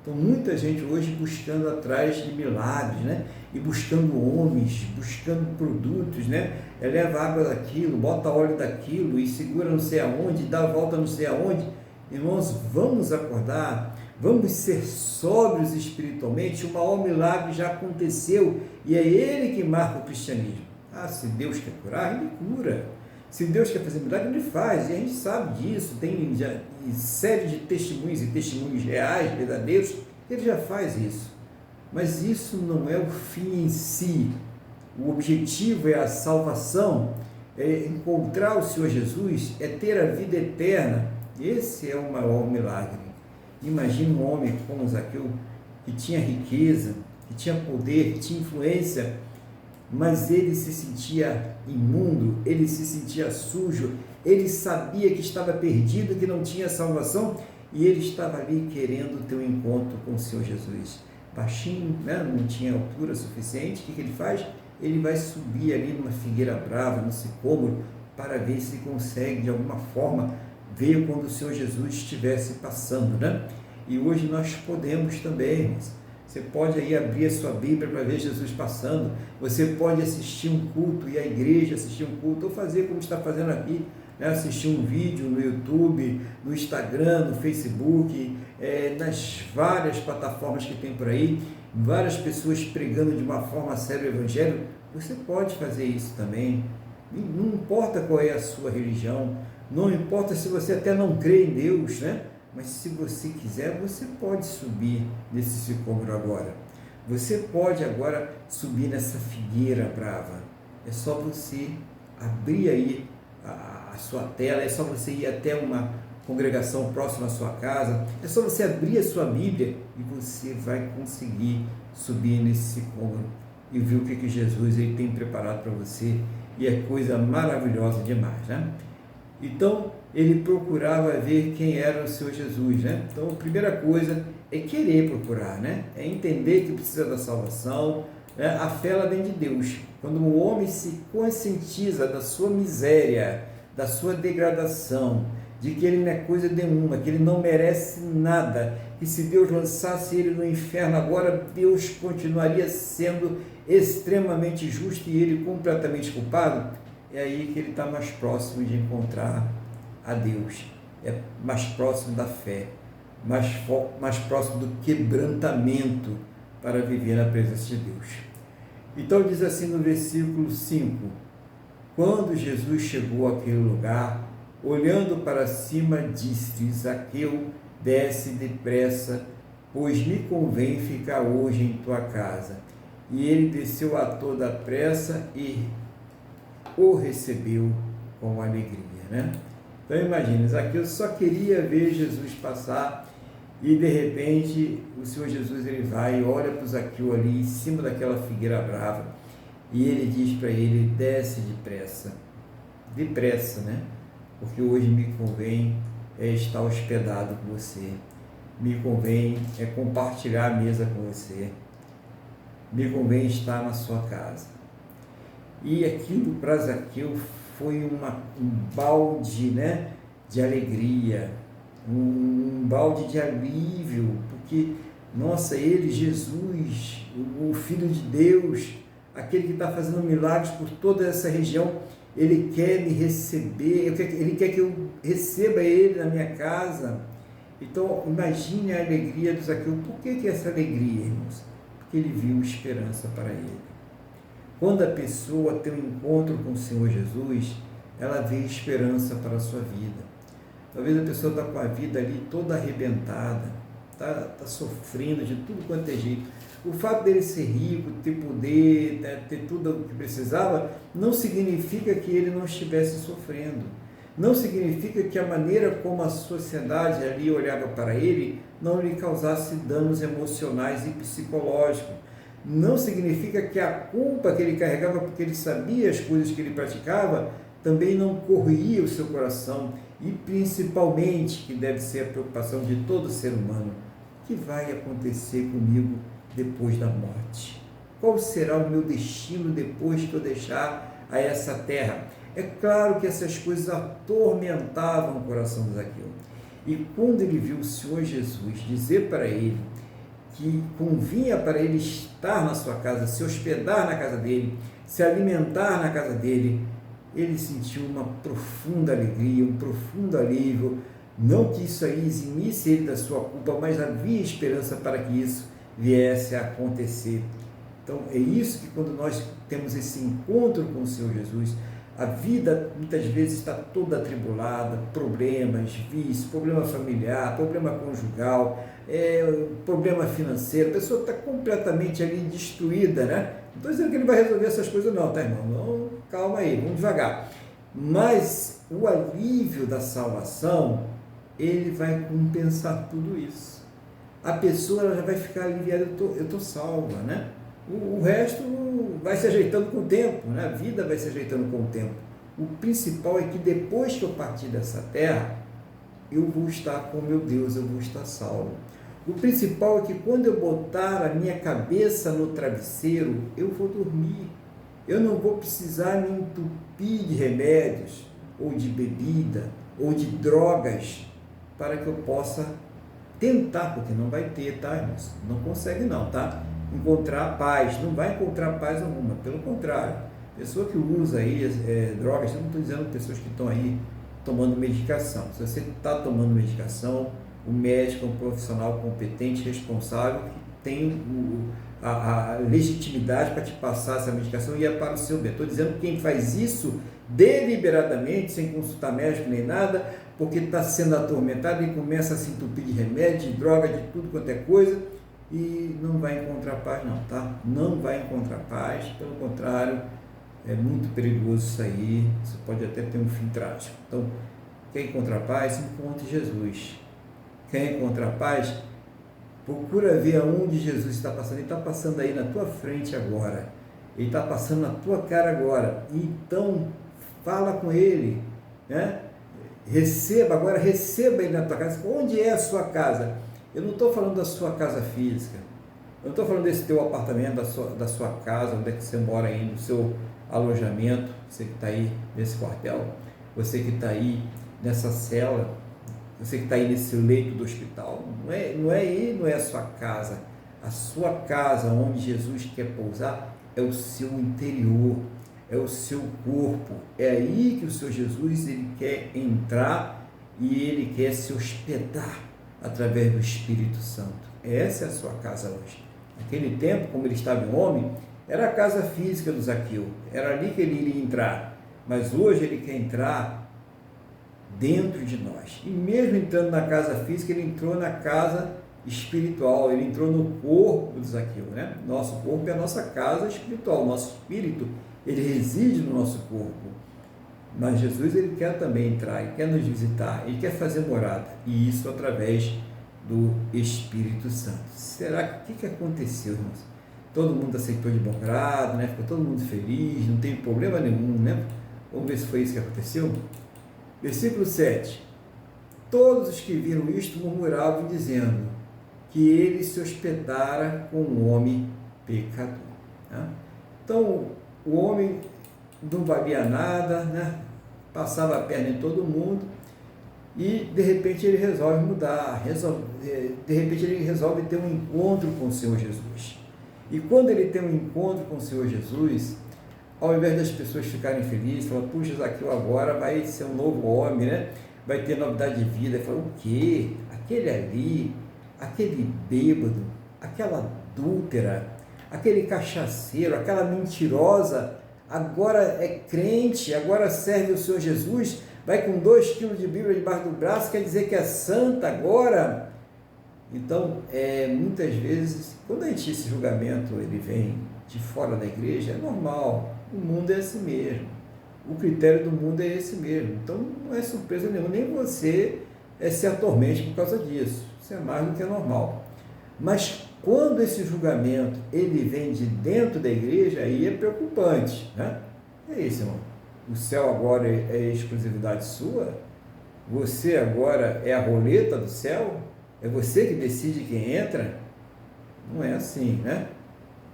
Então muita gente hoje buscando atrás de milagres, né? E buscando homens, buscando produtos, né? Leva água daquilo, bota óleo daquilo e segura não sei aonde, dá a volta não sei aonde. Irmãos, vamos acordar, vamos ser sóbrios espiritualmente. O maior milagre já aconteceu e é ele que marca o cristianismo. Se Deus quer curar, ele cura. Se Deus quer fazer milagre, ele faz, e a gente sabe disso, tem já série de testemunhos e testemunhos reais, verdadeiros, ele já faz isso. Mas isso não é o fim em si. O objetivo é a salvação, é encontrar o Senhor Jesus, é ter a vida eterna. Esse é o maior milagre. Imagina um homem como Zaqueu, que tinha riqueza, que tinha poder, que tinha influência, mas ele se sentia imundo, ele se sentia sujo, ele sabia que estava perdido, que não tinha salvação, e ele estava ali querendo ter um encontro com o Senhor Jesus. Baixinho, né? Não tinha altura suficiente, o que ele faz? ele vai subir ali numa figueira brava, no sicômoro, para ver se consegue, de alguma forma, ver quando o Senhor Jesus estivesse passando, né? E hoje nós podemos também, irmãos. Você pode aí abrir a sua Bíblia para ver Jesus passando, você pode assistir um culto, ir à igreja assistir um culto, ou fazer como está fazendo aqui, né? Assistir um vídeo no YouTube, no Instagram, no Facebook, nas várias plataformas que tem por aí, várias pessoas pregando de uma forma séria o Evangelho. Você pode fazer isso também, não importa qual é a sua religião, não importa se você até não crê em Deus, né? Mas se você quiser, você pode subir nesse sicômoro agora. Você pode agora subir nessa figueira brava. É só você abrir aí a sua tela, é só você ir até uma congregação próxima à sua casa, é só você abrir a sua Bíblia e você vai conseguir subir nesse sicômoro e ver o que Jesus ele tem preparado para você. E é coisa maravilhosa demais, né? Então, ele procurava ver quem era o Senhor Jesus, né? Então, a primeira coisa é querer procurar, né? É entender que precisa da salvação, né? A fé ela vem de Deus. Quando o homem se conscientiza da sua miséria, da sua degradação, de que ele não é coisa nenhuma, que ele não merece nada, que se Deus lançasse ele no inferno agora, Deus continuaria sendo extremamente justo e ele completamente culpado, é aí que ele está mais próximo de encontrar a Deus, é mais próximo da fé, mais próximo do quebrantamento para viver na presença de Deus. Então diz assim no versículo 5, quando Jesus chegou àquele lugar, olhando para cima, disse: Zaqueu, desce depressa, pois me convém ficar hoje em tua casa. E ele desceu a toda pressa e o recebeu com alegria, né? Então imagine, Zaqueu só queria ver Jesus passar e de repente o Senhor Jesus ele vai e olha para o Zaqueu ali em cima daquela figueira brava e ele diz para ele: desce depressa, né? Porque hoje me convém estar hospedado com você, me convém compartilhar a mesa com você, me convém estar na sua casa. E aquilo para Zaqueu foi um balde, né, de alegria, um balde de alívio, porque, nossa, ele, Jesus, o Filho de Deus, aquele que está fazendo milagres por toda essa região, ele quer me receber, ele quer que eu receba ele na minha casa. Então, imagine a alegria do Zaqueu. Por que essa alegria, irmãos? Porque ele viu esperança para ele. Quando a pessoa tem um encontro com o Senhor Jesus, ela vê esperança para a sua vida. Talvez a pessoa está com a vida ali toda arrebentada, está sofrendo de tudo quanto é jeito. O fato dele ser rico, ter poder, ter tudo o que precisava, não significa que ele não estivesse sofrendo. Não significa que a maneira como a sociedade ali olhava para ele não lhe causasse danos emocionais e psicológicos. Não significa que a culpa que ele carregava, porque ele sabia as coisas que ele praticava, também não corroía o seu coração. E principalmente, que deve ser a preocupação de todo ser humano, o que vai acontecer comigo depois da morte? Qual será o meu destino depois que eu deixar a essa terra? É claro que essas coisas atormentavam o coração de Zaqueu. E quando ele viu o Senhor Jesus dizer para ele que convinha para ele estar na sua casa, se hospedar na casa dele, se alimentar na casa dele, ele sentiu uma profunda alegria, um profundo alívio. Não que isso aí eximisse ele da sua culpa, mas havia esperança para que isso viesse a acontecer. Então é isso que quando nós temos esse encontro com o Senhor Jesus, a vida muitas vezes está toda atribulada, problemas, vícios, problema familiar, problema conjugal, problema financeiro, a pessoa está completamente ali destruída, né? Não estou dizendo que ele vai resolver essas coisas não, tá, irmão? Não, calma aí, vamos devagar. Mas o alívio da salvação, ele vai compensar tudo isso. A pessoa ela já vai ficar aliviada, eu estou salva, né? O resto vai se ajeitando com o tempo, né? A vida vai se ajeitando com o tempo. O principal é que depois que eu partir dessa terra, eu vou estar com meu Deus, eu vou estar salvo. O principal é que quando eu botar a minha cabeça no travesseiro, eu vou dormir. Eu não vou precisar me entupir de remédios, ou de bebida, ou de drogas, para que eu possa tentar, porque não vai ter, tá, irmãos? Não consegue não, tá? Encontrar paz, não vai encontrar paz alguma, pelo contrário. Pessoa que usa aí drogas, eu não estou dizendo pessoas que estão aí tomando medicação. Se você está tomando medicação, o médico é um profissional competente, responsável, que tem a legitimidade para te passar essa medicação e é para o seu bem. Estou dizendo que quem faz isso deliberadamente, sem consultar médico nem nada, porque está sendo atormentado e começa a se entupir de remédio, de droga, de tudo quanto é coisa, e não vai encontrar paz não, tá? Não vai encontrar paz, pelo contrário, é muito perigoso isso aí, isso pode até ter um fim trágico. Então, quer encontrar paz, encontre Jesus. Quer encontrar paz, procura ver aonde Jesus está passando. Ele está passando aí na tua frente agora, ele está passando na tua cara agora, então fala com ele, né? Receba ele na tua casa. Onde é a sua casa? Eu não estou falando da sua casa física, eu não estou falando desse teu apartamento, da sua casa, onde é que você mora aí, no seu alojamento, você que está aí nesse quartel, você que está aí nessa cela, você que está aí nesse leito do hospital. Não é a sua casa. A sua casa, onde Jesus quer pousar, é o seu interior, é o seu corpo. É aí que o seu Jesus ele quer entrar e ele quer se hospedar através do Espírito Santo. Essa é a sua casa hoje. Naquele tempo, como ele estava em homem, era a casa física do Zaqueu, era ali que ele iria entrar, mas hoje ele quer entrar dentro de nós, e mesmo entrando na casa física, ele entrou na casa espiritual, ele entrou no corpo do Zaqueu, né? Nosso corpo é a nossa casa espiritual, nosso espírito, ele reside no nosso corpo, mas Jesus ele quer também entrar, ele quer nos visitar, ele quer fazer morada, e isso através do Espírito Santo. Será que aconteceu, irmãos? Todo mundo aceitou de bom grado, né? Ficou todo mundo feliz, não tem problema nenhum, né? Vamos ver se foi isso que aconteceu. Versículo 7. Todos os que viram isto murmuravam, dizendo que ele se hospedara com um homem pecador. Né? Então, o homem não valia nada, né? Passava a perna em todo mundo, e de repente ele resolve mudar, de repente ele resolve ter um encontro com o Senhor Jesus. E quando ele tem um encontro com o Senhor Jesus, ao invés das pessoas ficarem felizes, falam, puxa, Zaqueu agora vai ser um novo homem, né? Vai ter novidade de vida. Ele fala, o quê? Aquele ali, aquele bêbado, aquela adúltera, aquele cachaceiro, aquela mentirosa, agora é crente, agora serve o Senhor Jesus, vai com 2 quilos de Bíblia debaixo do braço, quer dizer que é santa agora. Então, muitas vezes, quando esse julgamento ele vem de fora da igreja, é normal, o mundo é assim mesmo, o critério do mundo é esse mesmo, então não é surpresa nenhuma, nem você se atormente por causa disso, isso é mais do que normal. Mas quando esse julgamento ele vem de dentro da igreja, aí é preocupante, né? É isso, irmão. O céu agora é exclusividade sua? Você agora é a roleta do céu? É você que decide quem entra? Não é assim, né?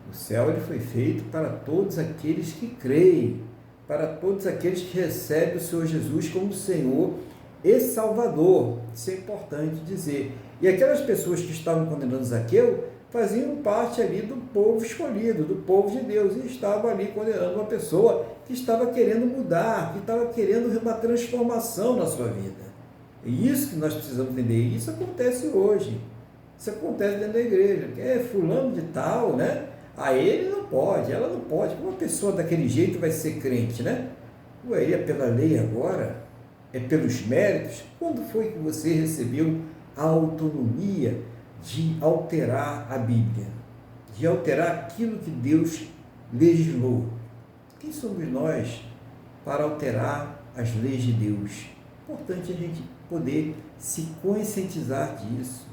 O céu ele foi feito para todos aqueles que creem, para todos aqueles que recebem o Senhor Jesus como Senhor e Salvador. Isso é importante dizer. E aquelas pessoas que estavam condenando Zaqueu faziam parte ali do povo escolhido, do povo de Deus, e estavam ali condenando uma pessoa que estava querendo mudar, que estava querendo uma transformação na sua vida. É isso que nós precisamos entender. E isso acontece hoje. Isso acontece dentro da igreja. É fulano de tal, né? A ele não pode, ela não pode. Como uma pessoa daquele jeito vai ser crente, né? Ué, é pela lei agora? É pelos méritos? Quando foi que você recebeu a autonomia de alterar a Bíblia? De alterar aquilo que Deus legislou? Quem somos nós para alterar as leis de Deus? É importante a gente poder se conscientizar disso.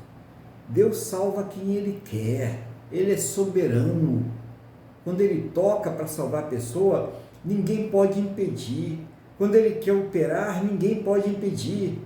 Deus salva quem Ele quer. Ele é soberano. Quando Ele toca para salvar a pessoa, ninguém pode impedir. Quando Ele quer operar, ninguém pode impedir.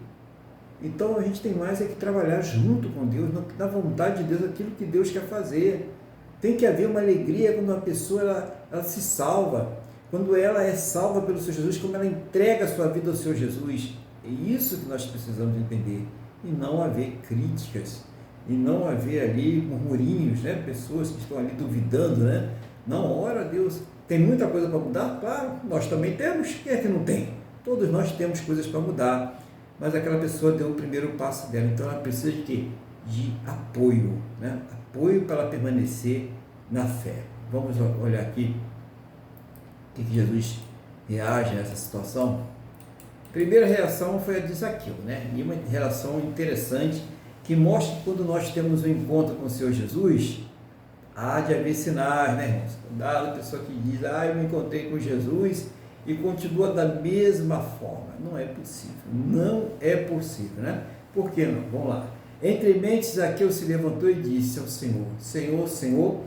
Então a gente tem mais é que trabalhar junto com Deus, na vontade de Deus, aquilo que Deus quer fazer. Tem que haver uma alegria quando uma pessoa ela se salva. quando ela é salva pelo Senhor Jesus, como ela entrega a sua vida ao Senhor Jesus. É isso que nós precisamos entender, e não haver críticas, e não haver ali murmurinhos, né? Pessoas que estão ali duvidando, né? Não, ora a Deus, tem muita coisa para mudar? Claro, nós também temos, quem é que não tem? Todos nós temos coisas para mudar, mas aquela pessoa deu o primeiro passo dela, então ela precisa de quê? De apoio, né? Apoio para ela permanecer na fé. Vamos olhar aqui o que Jesus reage a essa situação. A primeira reação foi a de Zaqueu, né? E uma reação interessante que mostra que quando nós temos um encontro com o Senhor Jesus, há de haver sinais, né, irmãos? Cuidado, a pessoa que diz, eu me encontrei com Jesus e continua da mesma forma. Não é possível, não é possível, né? Por que não? Vamos lá. Entre mentes, Zaqueu se levantou e disse ao Senhor, Senhor, Senhor,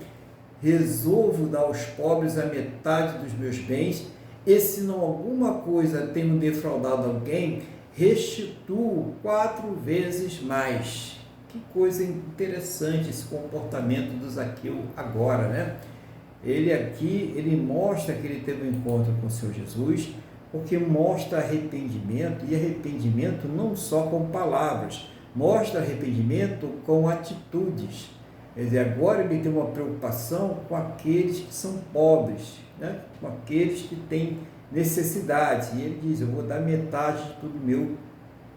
resolvo dar aos pobres a metade dos meus bens, e se não alguma coisa tenho defraudado alguém, restituo 4 vezes mais. Que coisa interessante esse comportamento do Zaqueu agora, né? Ele aqui, ele mostra que ele teve um encontro com o Senhor Jesus, porque mostra arrependimento, e arrependimento não só com palavras, mostra arrependimento com atitudes. Quer dizer, agora ele tem uma preocupação com aqueles que são pobres, né? Com aqueles que têm necessidade. E ele diz, eu vou dar metade de tudo meu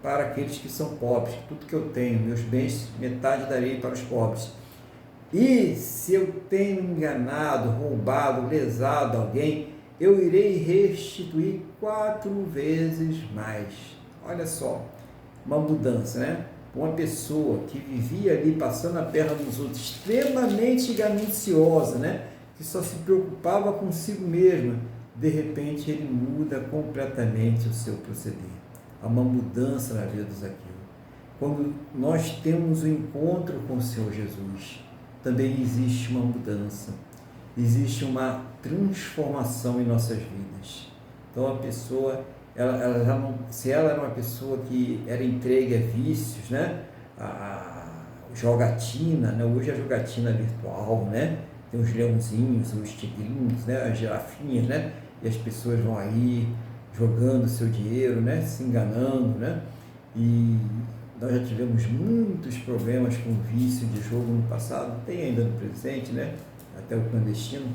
para aqueles que são pobres, tudo que eu tenho, meus bens, metade darei para os pobres. E se eu tenho enganado, roubado, lesado alguém, eu irei restituir 4 vezes mais. Olha só, uma mudança, né? Uma pessoa que vivia ali passando a perna dos outros, extremamente gananciosa, né? Que só se preocupava consigo mesma, de repente ele muda completamente o seu proceder. Há uma mudança na vida do Zaqueu. Quando nós temos um encontro com o Senhor Jesus, também existe uma mudança, existe uma transformação em nossas vidas. Então a pessoa, ela já não, se ela era uma pessoa que era entregue a vícios, né? A jogatina, né? Hoje a jogatina virtual, né? Tem os leãozinhos, os tigrinhos, né? As girafinhas, né? E as pessoas vão aí jogando seu dinheiro, né? Se enganando, né? E nós já tivemos muitos problemas com vício de jogo no passado, tem ainda no presente, né? Até o clandestino.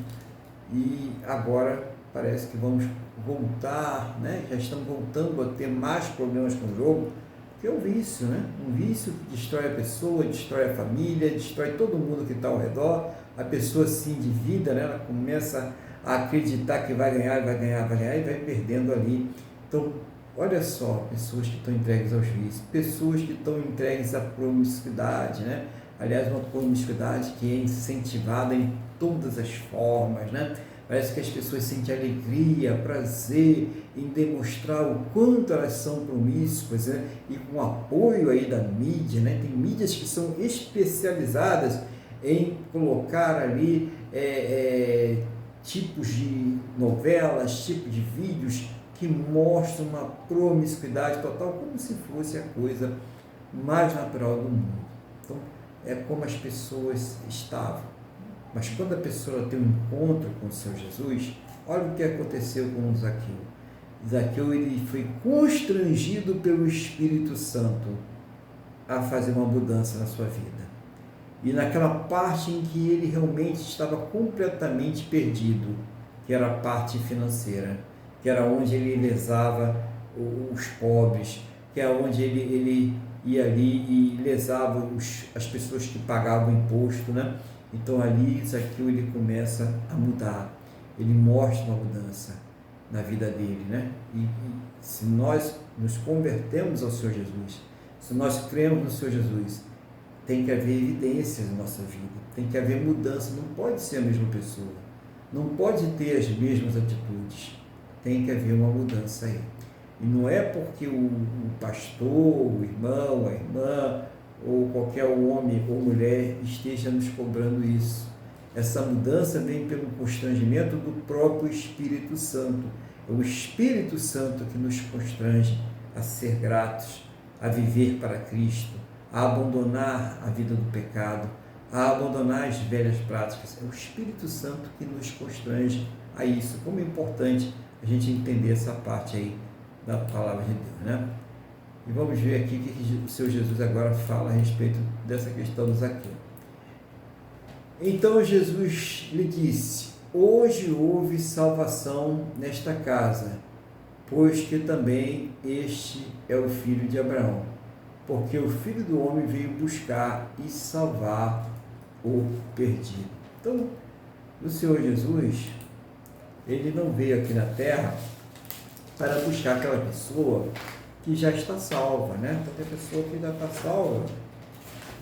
E agora parece que vamos voltar, né? Já estamos voltando a ter mais problemas com o jogo, que é o vício, né? Um vício que destrói a pessoa, destrói a família, destrói todo mundo que está ao redor. A pessoa se endivida, né? Ela começa a acreditar que vai ganhar, vai ganhar, vai ganhar e vai perdendo ali. Então, olha só, pessoas que estão entregues aos vícios, pessoas que estão entregues à promiscuidade, né? Aliás, uma promiscuidade que é incentivada em todas as formas, né? Parece que as pessoas sentem alegria, prazer em demonstrar o quanto elas são promíscuas, né? E com o apoio aí da mídia, né? Tem mídias que são especializadas em colocar ali tipos de novelas, tipos de vídeos que mostram uma promiscuidade total, como se fosse a coisa mais natural do mundo. Então, é como as pessoas estavam. Mas quando a pessoa tem um encontro com o Senhor Jesus, olha o que aconteceu com Zaqueu. Zaqueu, ele foi constrangido pelo Espírito Santo a fazer uma mudança na sua vida. E naquela parte em que ele realmente estava completamente perdido, que era a parte financeira, que era onde ele lesava os pobres, que era onde ele ia ali e lesava as pessoas que pagavam imposto, né? Então ali Zaqueu, ele começa a mudar, ele mostra uma mudança na vida dele, né? E se nós nos convertemos ao Senhor Jesus, se nós cremos no Senhor Jesus, tem que haver evidências na nossa vida, tem que haver mudança, não pode ser a mesma pessoa, não pode ter as mesmas atitudes, tem que haver uma mudança aí. E não é porque o pastor, o irmão, a irmã, ou qualquer homem ou mulher esteja nos cobrando isso. Essa mudança vem pelo constrangimento do próprio Espírito Santo. É o Espírito Santo que nos constrange a ser gratos, a viver para Cristo, a abandonar a vida do pecado, a abandonar as velhas práticas. É o Espírito Santo que nos constrange a isso. Como é importante a gente entender essa parte aí da palavra de Deus, né? E vamos ver aqui o que o Senhor Jesus agora fala a respeito dessa questão do Zaqueu. Então Jesus lhe disse: hoje houve salvação nesta casa, pois que também este é o filho de Abraão, porque o Filho do Homem veio buscar e salvar o perdido. Então, o Senhor Jesus, ele não veio aqui na terra para buscar aquela pessoa que já está salva, né? Porque a pessoa que já está salva,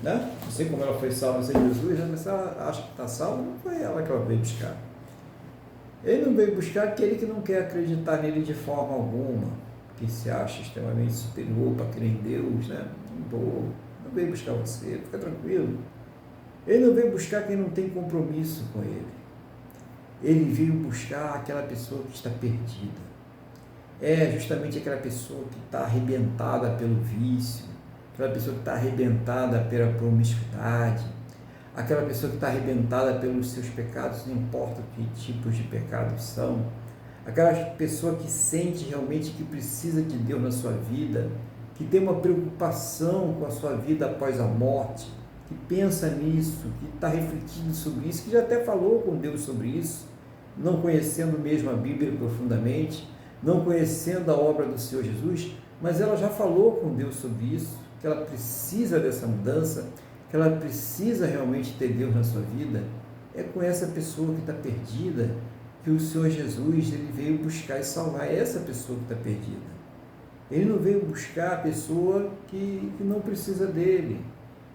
né? Não sei como ela foi salva sem Jesus, né? Mas se ela acha que está salva, não foi ela que ela veio buscar. Ele não veio buscar aquele que não quer acreditar nele de forma alguma, que se acha extremamente superior para crer em Deus, né? Não veio buscar você, fica tranquilo. Ele não veio buscar quem não tem compromisso com ele. Ele veio buscar aquela pessoa que está perdida. É justamente aquela pessoa que está arrebentada pelo vício, aquela pessoa que está arrebentada pela promiscuidade, aquela pessoa que está arrebentada pelos seus pecados, não importa que tipos de pecados são, aquela pessoa que sente realmente que precisa de Deus na sua vida, que tem uma preocupação com a sua vida após a morte, que pensa nisso, que está refletindo sobre isso, que já até falou com Deus sobre isso, não conhecendo mesmo a Bíblia profundamente, não conhecendo a obra do Senhor Jesus, mas ela já falou com Deus sobre isso, que ela precisa dessa mudança, que ela precisa realmente ter Deus na sua vida. É com essa pessoa que está perdida que o Senhor Jesus ele veio buscar e salvar essa pessoa que está perdida. Ele não veio buscar a pessoa que não precisa dele.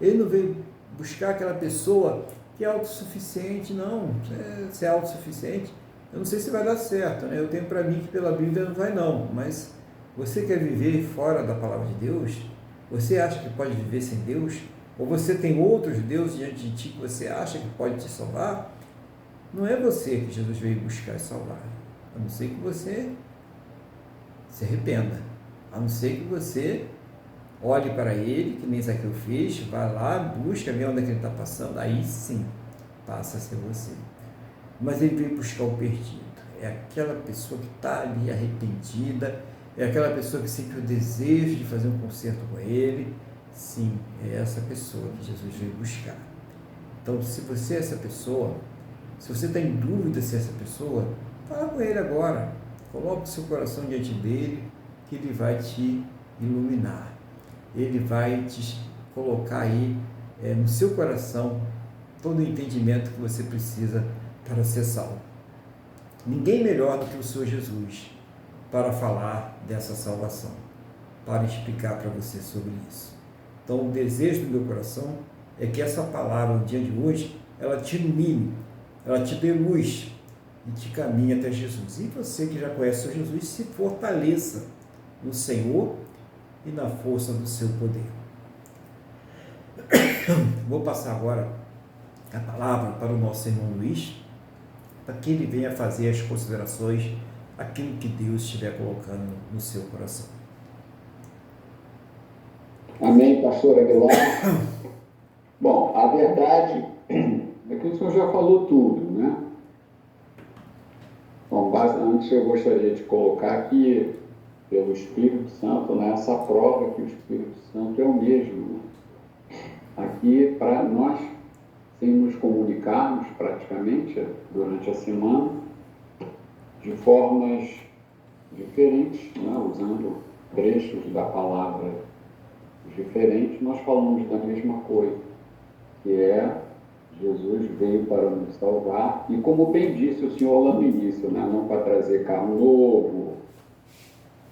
Ele não veio buscar aquela pessoa que é autossuficiente, não. Se é autossuficiente, eu não sei se vai dar certo, né? Eu tenho para mim que pela Bíblia não vai não, mas você quer viver fora da palavra de Deus? Você acha que pode viver sem Deus? Ou você tem outros deuses diante de ti que você acha que pode te salvar? Não é você que Jesus veio buscar e salvar, a não ser que você se arrependa, a não ser que você olhe para ele, que nem Zaqueu fez, vai lá, busca, vê onde é que ele está passando, aí sim passa a ser você. Mas ele veio buscar o perdido, é aquela pessoa que está ali arrependida, é aquela pessoa que sente o desejo de fazer um concerto com ele. Sim, é essa pessoa que Jesus veio buscar. Então, se você é essa pessoa, se você está em dúvida se é essa pessoa, fala com ele agora, coloque o seu coração diante dele, que ele vai te iluminar, ele vai te colocar aí no seu coração todo o entendimento que você precisa para ser salvo. Ninguém melhor do que o Senhor Jesus para falar dessa salvação, para explicar para você sobre isso. Então, o desejo do meu coração é que essa palavra, no dia de hoje, ela te ilumine, ela te dê luz e te caminhe até Jesus. E você que já conhece o Jesus, se fortaleça no Senhor e na força do seu poder. Vou passar agora a palavra para o nosso irmão Luiz, para que ele venha fazer as considerações, aquilo que Deus estiver colocando no seu coração. Amém, pastor Aguilar. Bom, a verdade é que o senhor já falou tudo, né? Bom, antes eu gostaria de colocar que, pelo Espírito Santo, essa prova que o Espírito Santo é o mesmo. Aqui, para nós, sem nos comunicarmos praticamente durante a semana, de formas diferentes, né? Usando trechos da palavra diferentes, nós falamos da mesma coisa, que é Jesus veio para nos salvar, e como bem disse o senhor lá no início, né? Não para trazer carro novo,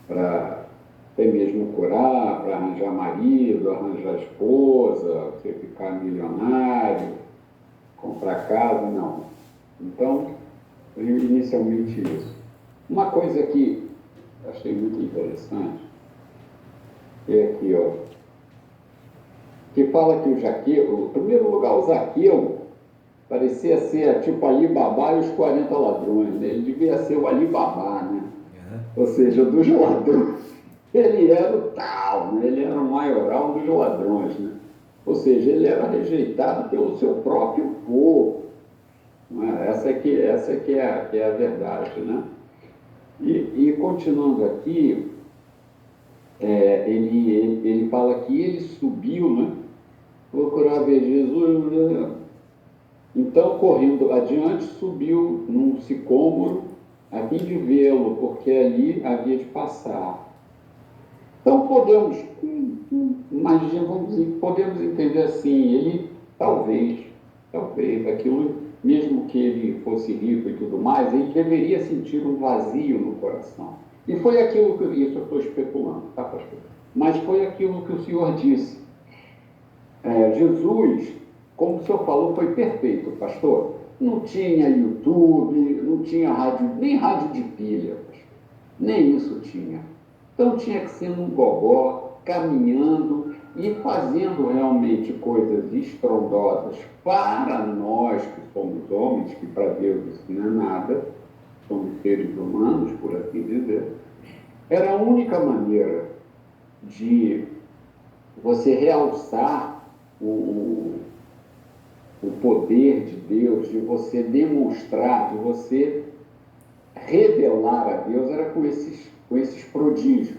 para até mesmo curar, para arranjar marido, arranjar esposa, você ficar milionário, comprar casa, não. Então, inicialmente isso. Uma coisa que achei muito interessante é aqui, ó, que fala que o Zaqueu, em primeiro lugar, o Zaqueu parecia ser tipo Alibaba e os 40 ladrões, né? Ele devia ser o Alibaba, né? Ou seja, dos ladrões. Ele era o tal, né? Ele era o maioral dos ladrões, né? Ou seja, ele era rejeitado pelo seu próprio povo. Não é? Essa que é a verdade, né? E continuando aqui, ele fala que ele subiu, né? Procurar ver Jesus, né? Então, correndo adiante, subiu num sicômoro a fim de vê-lo, porque ali havia de passar. Então, podemos entender assim, ele talvez, aquilo, mesmo que ele fosse rico e tudo mais, ele deveria sentir um vazio no coração. E foi aquilo que, isso eu estou especulando, tá, pastor? Mas foi aquilo que o Senhor disse. Jesus, como o senhor falou, foi perfeito, pastor. Não tinha YouTube, não tinha rádio, nem rádio de pilha, pastor. Nem isso tinha. Então tinha que ser num gogó, caminhando e fazendo realmente coisas estrondosas para nós que somos homens, que para Deus isso não é nada, somos seres humanos, por assim dizer. Era a única maneira de você realçar o poder de Deus, de você demonstrar, de você revelar a Deus, era com esses prodígios.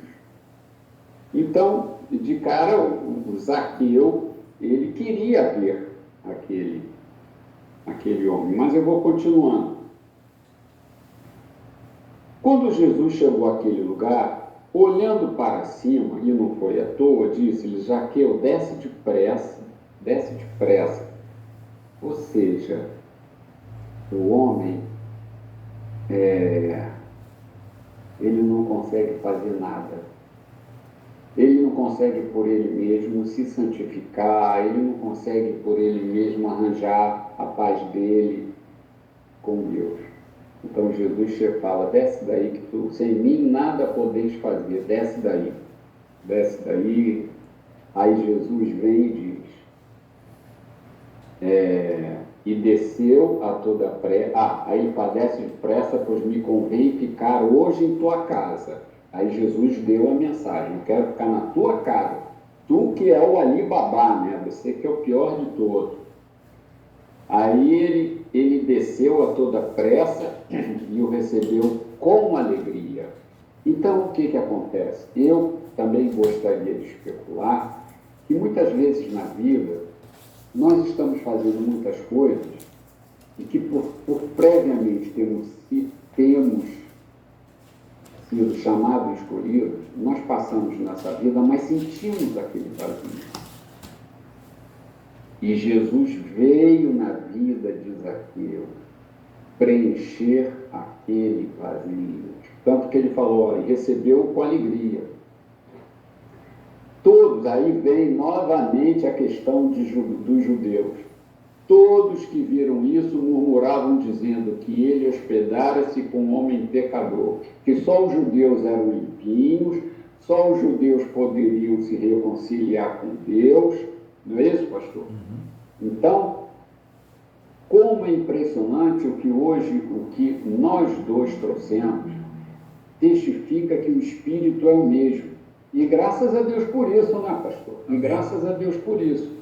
Então, de cara, o Zaqueu, ele queria ver aquele homem, mas eu vou continuando. Quando Jesus chegou àquele lugar, olhando para cima, e não foi à toa, disse-lhe: Zaqueu, desce depressa. Ou seja, o homem, ele não consegue fazer nada. Ele não consegue por ele mesmo se santificar, ele não consegue por ele mesmo arranjar a paz dele com Deus. Então Jesus fala: desce daí que tu, sem mim nada podeis fazer, desce daí. Aí Jesus vem e diz, e desceu a toda pressa, aí ele fala: desce depressa, pois me convém ficar hoje em tua casa. Aí Jesus deu a mensagem: eu quero ficar na tua casa, tu que é o Ali Babá, né? Você que é o pior de todos. Aí ele desceu a toda pressa e o recebeu com alegria. Então, o que acontece? Eu também gostaria de especular que muitas vezes na vida nós estamos fazendo muitas coisas e que por previamente temos sido chamados e escolhidos, nós passamos nessa vida, mas sentimos aquele vazio. E Jesus veio na vida de Zaqueu preencher aquele vazio. Tanto que ele falou, e recebeu com alegria. Todos, aí vem novamente a questão dos judeus. Todos que viram isso murmuravam, dizendo que ele hospedara-se com um homem pecador, que só os judeus eram limpinhos, só os judeus poderiam se reconciliar com Deus. Não é isso, pastor? Então, como é impressionante o que nós dois trouxemos, testifica que o Espírito é o mesmo. E graças a Deus por isso, né, pastor? E graças a Deus por isso.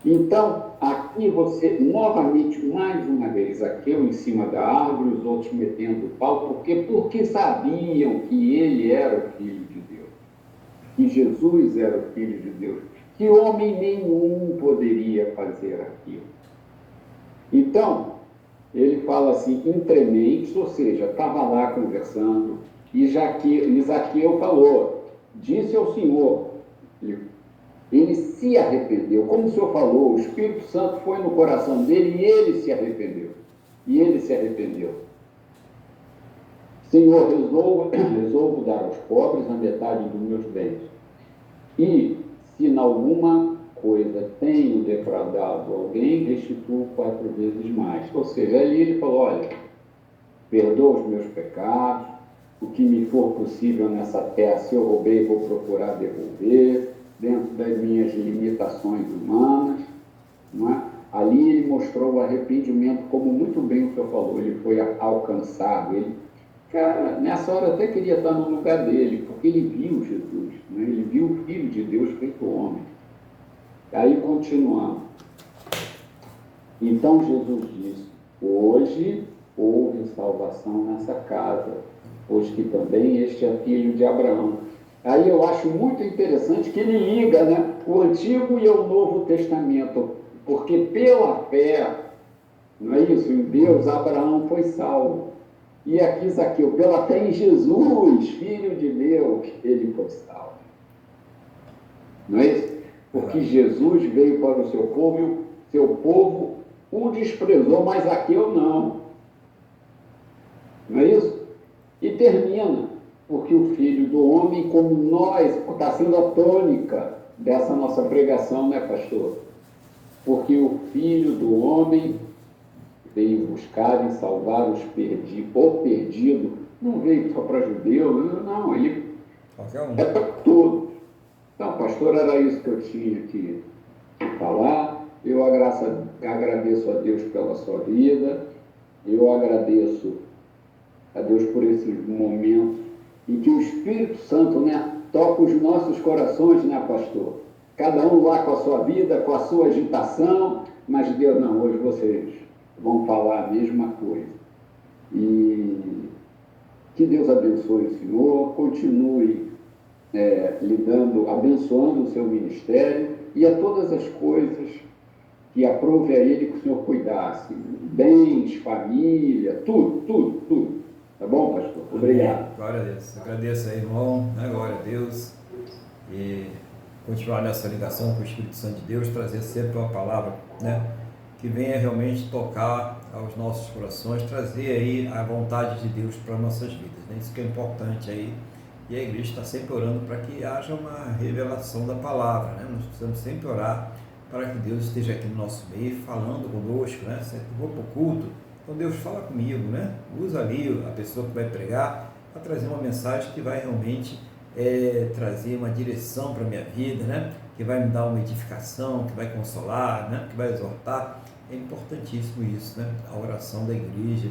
Então, aqui você, novamente, mais uma vez, Zaqueu em cima da árvore, os outros metendo o pau, porque sabiam que ele era o Filho de Deus, que Jesus era o Filho de Deus, que homem nenhum poderia fazer aquilo. Então, ele fala assim, entrementes, ou seja, estava lá conversando, e Zaqueu falou, disse ao Senhor, ele se arrependeu, como o Senhor falou, o Espírito Santo foi no coração dele e ele se arrependeu. Senhor, resolvo dar aos pobres a metade dos meus bens. E, se em alguma coisa tenho defraudado alguém, restituo 4 vezes mais. Ou seja, ali ele falou, olha, perdoa os meus pecados, o que me for possível nessa terra, se eu roubei, vou procurar devolver, dentro das minhas limitações humanas, não é? Ali ele mostrou o arrependimento, como muito bem o senhor falou, ele foi alcançado, cara, nessa hora até queria estar no lugar dele, porque ele viu Jesus, né? Ele viu o Filho de Deus feito homem. Aí continuando, então Jesus disse, hoje houve salvação nessa casa, pois que também este é filho de Abraão. Aí eu acho muito interessante que ele liga, né, o Antigo e o Novo Testamento, porque pela fé, não é isso? Em Deus, Abraão foi salvo. E aqui, Zaqueu, pela fé em Jesus, Filho de Deus, ele foi salvo. Não é isso? Porque Jesus veio para o seu povo e o seu povo o desprezou, mas Zaqueu não. Não é isso? E termina, porque o Filho do Homem, como nós, está sendo a tônica dessa nossa pregação, né, pastor? Porque o Filho do Homem veio buscar e salvar os perdidos. O perdido não veio só para judeu, não, ele é para todos. Então, pastor, era isso que eu tinha que falar. Eu agradeço a Deus pela sua vida, eu agradeço a Deus por esses momentos em que o Espírito Santo, né, toca os nossos corações, né, pastor? Cada um lá com a sua vida, com a sua agitação, mas Deus, não, hoje vocês vão falar a mesma coisa. E que Deus abençoe o senhor, continue abençoando o seu ministério e a todas as coisas que aprove a ele que o senhor cuidasse, bens, família, tudo. Tá bom, pastor? Obrigado. Amém. Glória a Deus. Agradeço aí, irmão, né? Glória a Deus. E continuar nessa ligação com o Espírito Santo de Deus, trazer sempre uma palavra, né, que venha realmente tocar aos nossos corações, trazer aí a vontade de Deus para nossas vidas, né? Isso que é importante aí. E a igreja está sempre orando para que haja uma revelação da palavra, né? Nós precisamos sempre orar para que Deus esteja aqui no nosso meio, falando conosco, né? Sempre vou para o culto, então Deus fala comigo, né? Usa ali a pessoa que vai pregar para trazer uma mensagem que vai realmente trazer uma direção para a minha vida, né? Que vai me dar uma edificação, que vai consolar, né? Que vai exortar. É importantíssimo isso, né? A oração da igreja.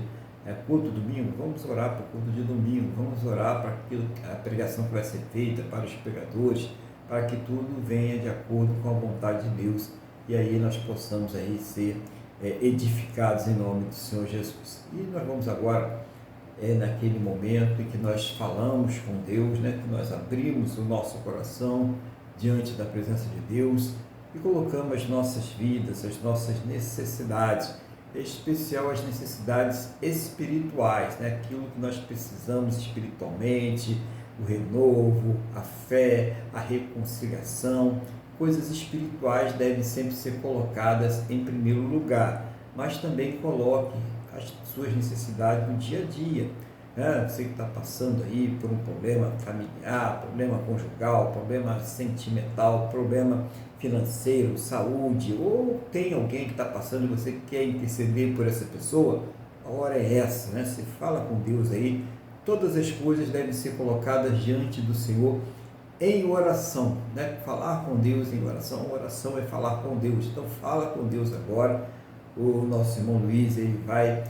Culto domingo, vamos orar para o culto de domingo, vamos orar para a pregação que vai ser feita, para os pregadores, para que tudo venha de acordo com a vontade de Deus e aí nós possamos aí ser edificados em nome do Senhor Jesus. E nós vamos agora naquele momento em que nós falamos com Deus, né, que nós abrimos o nosso coração diante da presença de Deus e colocamos as nossas vidas, as nossas necessidades, em especial as necessidades espirituais, né? Aquilo que nós precisamos espiritualmente, o renovo, a fé, a reconciliação, coisas espirituais devem sempre ser colocadas em primeiro lugar, mas também coloque as suas necessidades no dia a dia, né? Você que está passando aí por um problema familiar, problema conjugal, problema sentimental, problema financeiro, saúde, ou tem alguém que está passando e você quer interceder por essa pessoa, a hora é essa, né? Você fala com Deus aí, todas as coisas devem ser colocadas diante do Senhor em oração, né? Falar com Deus em oração é falar com Deus, então fala com Deus agora. O nosso irmão Luiz, ele vai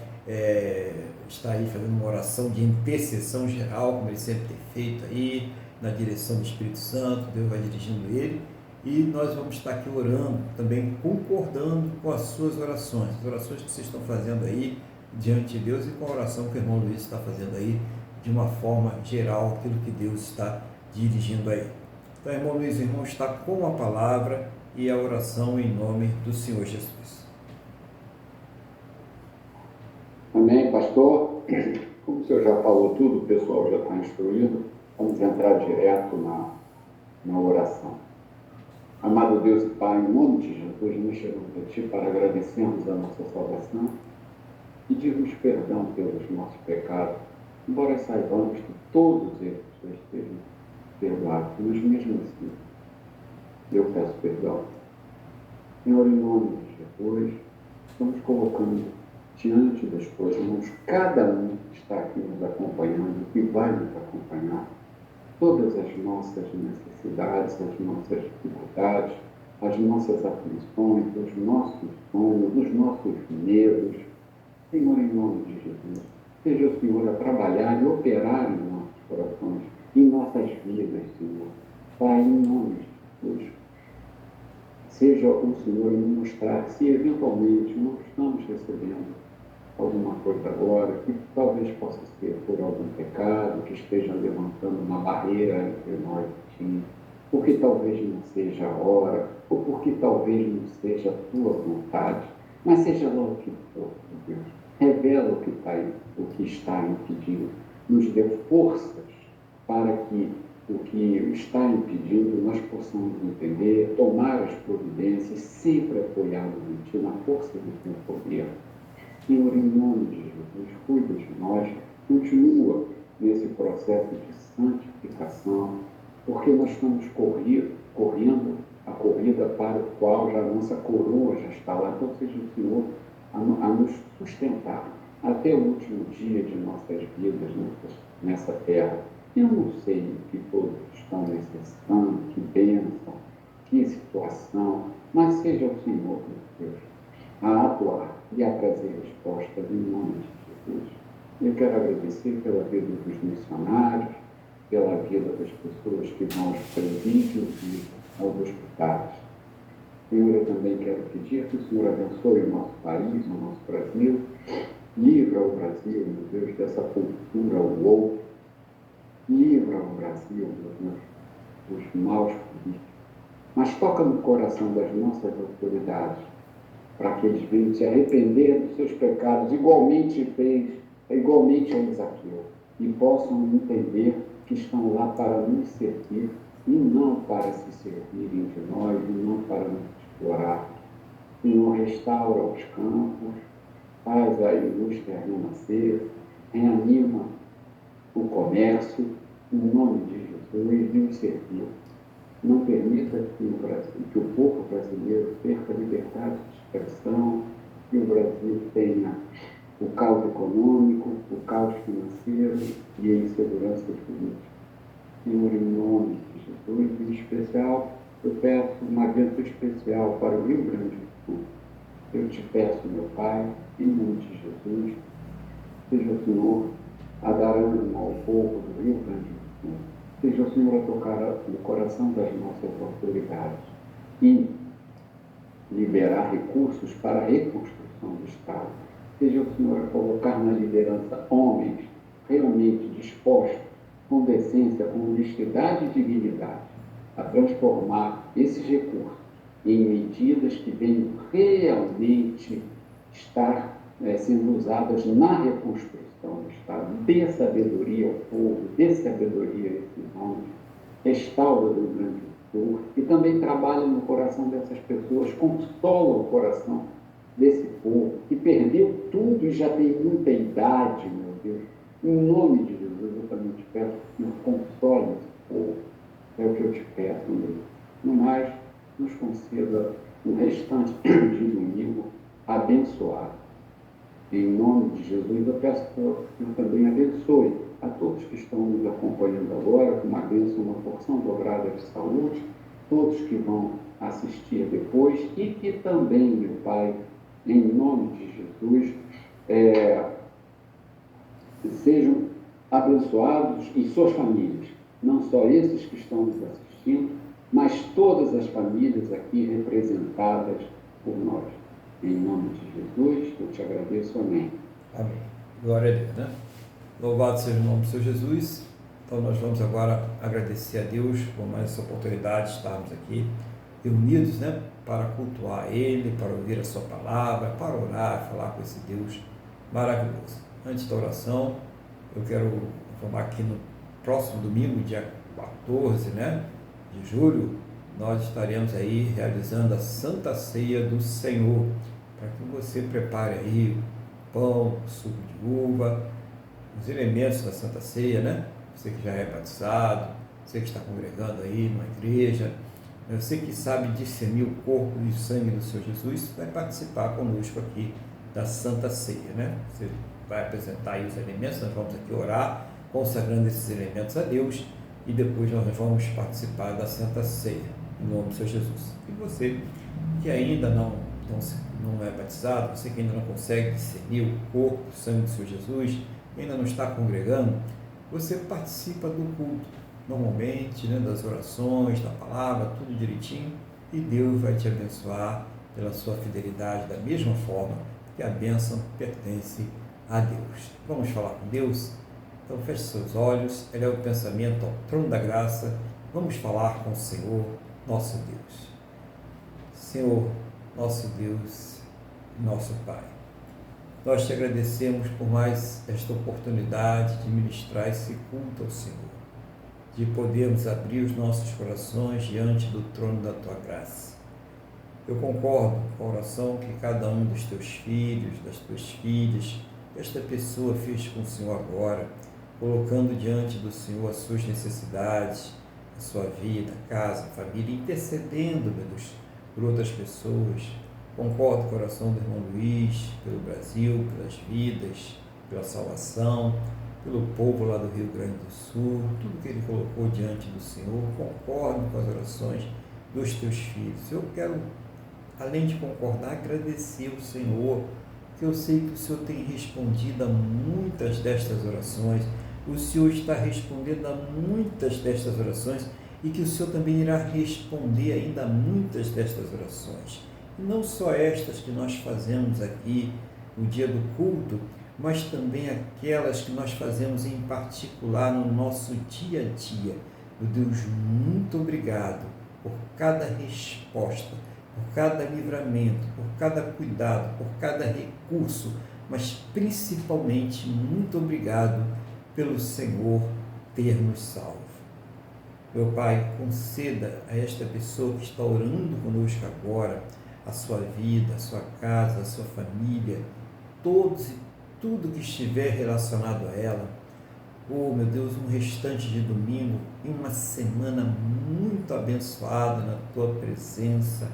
estar aí fazendo uma oração de intercessão geral, como ele sempre tem feito aí, na direção do Espírito Santo, Deus vai dirigindo ele. E nós vamos estar aqui orando, também concordando com as suas orações, as orações que vocês estão fazendo aí diante de Deus e com a oração que o irmão Luiz está fazendo aí, de uma forma geral, aquilo que Deus está dirigindo aí. Então, irmão Luiz, o irmão está com a palavra e a oração em nome do Senhor Jesus. Amém, pastor. Como o senhor já falou tudo, o pessoal já está instruído, vamos entrar direto na oração. Amado Deus e Pai, em nome de Jesus, nós chegamos a Ti para agradecermos a nossa salvação e pedirmos perdão pelos nossos pecados, embora saibamos que todos eles já estejam perdoados, mas mesmo assim, eu peço perdão. Senhor, em nome de Jesus, estamos colocando diante das Tuas mãos cada um que está aqui nos acompanhando, que vai nos acompanhar, todas as nossas necessidades, as nossas dificuldades, as nossas aflições, os nossos sonhos, os nossos medos. Senhor, em nome de Jesus, seja o Senhor a trabalhar e operar em nossos corações, em nossas vidas, Senhor. Pai, em nome de Jesus, seja o Senhor a nos mostrar se eventualmente não estamos recebendo alguma coisa agora, que talvez possa ser por algum pecado, que esteja levantando uma barreira entre nós e ti, porque talvez não seja a hora, ou porque talvez não seja a tua vontade, mas seja lá o que for, meu Deus, revela o que está impedindo, nos dê forças para que o que está impedindo nós possamos entender, tomar as providências, sempre apoiados em ti, na força do teu poder. Senhor, em nome de Jesus, cuida de nós, continua nesse processo de santificação, porque nós estamos correndo a corrida para o qual já a nossa coroa já está lá. Então, seja o Senhor a nos sustentar até o último dia de nossas vidas nessa terra. Eu não sei o que todos estão necessitando, que bênção, que situação, mas seja o Senhor, meu Deus, a atuar e a trazer respostas em nome de Jesus. Eu quero agradecer pela vida dos missionários, pela vida das pessoas que vão aos presídios e aos hospitais. Senhor, eu também quero pedir que o Senhor abençoe o nosso país, o nosso Brasil, livra o Brasil, meu Deus, dessa cultura woke, livra o Brasil, meu Deus, dos maus políticos, mas toca no coração das nossas autoridades, para que eles venham se arrepender dos seus pecados, igualmente a Ezaquiel, e possam entender que estão lá para nos servir e não para se servirem de nós, e não para nos explorar. Senhor, restaura os campos, faz a indústria renascer, reanima o comércio, em nome de Jesus, e nos servir. Não permita que o povo brasileiro perca a liberdade de expressão, que o Brasil tenha o caos econômico, o caos financeiro e a insegurança política. Senhor, em nome de Jesus, em especial, eu peço uma bênção especial para o Rio Grande do Sul. Eu te peço, meu Pai, em nome de Jesus, seja o Senhor a dar ânimo ao povo do Rio Grande do Sul. Seja o Senhor a tocar no coração das nossas autoridades e liberar recursos para a reconstrução do Estado. Seja o Senhor a colocar na liderança homens realmente dispostos, com decência, com honestidade e dignidade, a transformar esses recursos em medidas que venham realmente estar sendo usadas na reconstrução do Estado. Dê sabedoria ao povo, dê sabedoria a esses homens, restaura o Rio Grande do Sul e também trabalha no coração dessas pessoas, consola o coração desse povo que perdeu tudo e já tem muita idade, meu Deus. Em nome de Jesus, eu também te peço que o Senhor console esse povo. É o que eu te peço, meu Deus. No mais, nos conceda o restante de domingo abençoado. Em nome de Jesus, eu peço que o Senhor também abençoe a todos que estão nos acompanhando agora, com uma bênção, uma porção dobrada de saúde, todos que vão assistir depois e que também, meu Pai, em nome de Jesus, sejam abençoados e suas famílias, não só esses que estão nos assistindo, mas todas as famílias aqui representadas por nós. Em nome de Jesus, eu te agradeço. Amém. Amém. Glória a Deus, né? Louvado seja o nome do Senhor Jesus. Então nós vamos agora agradecer a Deus por mais essa oportunidade de estarmos aqui reunidos, né? Para cultuar Ele, para ouvir a sua palavra, para orar, falar com esse Deus maravilhoso. Antes da oração, eu quero informar que no próximo domingo, dia 14, né, de julho, nós estaremos aí realizando a Santa Ceia do Senhor, para que você prepare aí o pão, o suco de uva, os elementos da Santa Ceia, né? Você que já é batizado, você que está congregando aí numa igreja, você que sabe discernir o corpo e o sangue do Senhor Jesus, vai participar conosco aqui da Santa Ceia, né? Você vai apresentar aí os elementos, nós vamos aqui orar, consagrando esses elementos a Deus, e depois nós vamos participar da Santa Ceia, em nome do Senhor Jesus. E você que ainda não é batizado, você que ainda não consegue discernir o corpo, o sangue do Senhor Jesus, ainda não está congregando, você participa do culto, normalmente, né, das orações, da palavra, tudo direitinho, e Deus vai te abençoar pela sua fidelidade da mesma forma que a bênção pertence a Deus. Vamos falar com Deus? Então feche seus olhos, eleva o pensamento ao trono da graça. Vamos falar com o Senhor, nosso Deus. Senhor, nosso Deus, nosso Pai, nós te agradecemos por mais esta oportunidade de ministrar esse culto ao Senhor, de podermos abrir os nossos corações diante do trono da Tua graça. Eu concordo com a oração que cada um dos Teus filhos, das Tuas filhas, esta pessoa fez com o Senhor agora, colocando diante do Senhor as suas necessidades, a sua vida, casa, família, intercedendo, meu Deus, por outras pessoas. Concordo com a oração do irmão Luiz, pelo Brasil, pelas vidas, pela salvação, pelo povo lá do Rio Grande do Sul, tudo que ele colocou diante do Senhor. Concordo com as orações dos teus filhos. Eu quero, além de concordar, agradecer ao Senhor, que eu sei que o Senhor tem respondido a muitas destas orações, o Senhor está respondendo a muitas destas orações e que o Senhor também irá responder ainda a muitas destas orações. E não só estas que nós fazemos aqui no dia do culto, mas também aquelas que nós fazemos em particular no nosso dia a dia. Meu Deus, muito obrigado por cada resposta, por cada livramento, por cada cuidado, por cada recurso, mas principalmente muito obrigado pelo Senhor ter nos salvo. Meu Pai, conceda a esta pessoa que está orando conosco agora, a sua vida, a sua casa, a sua família, todos e tudo que estiver relacionado a ela. Oh, meu Deus, um restante de domingo e uma semana muito abençoada na Tua presença.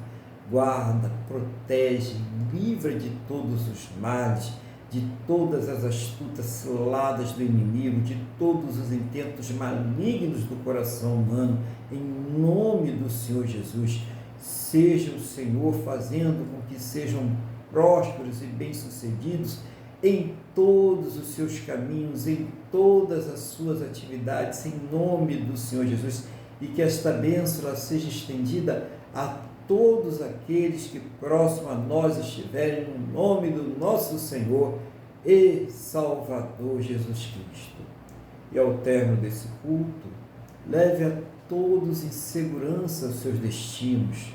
Guarda, protege, livra de todos os males, de todas as astutas ciladas do inimigo, de todos os intentos malignos do coração humano, em nome do Senhor Jesus. Seja o Senhor fazendo com que sejam prósperos e bem-sucedidos em todos os seus caminhos, em todas as suas atividades, em nome do Senhor Jesus, e que esta bênção seja estendida a todos aqueles que próximo a nós estiverem, no nome do nosso Senhor e Salvador Jesus Cristo. E ao término desse culto, leve a todos em segurança os seus destinos.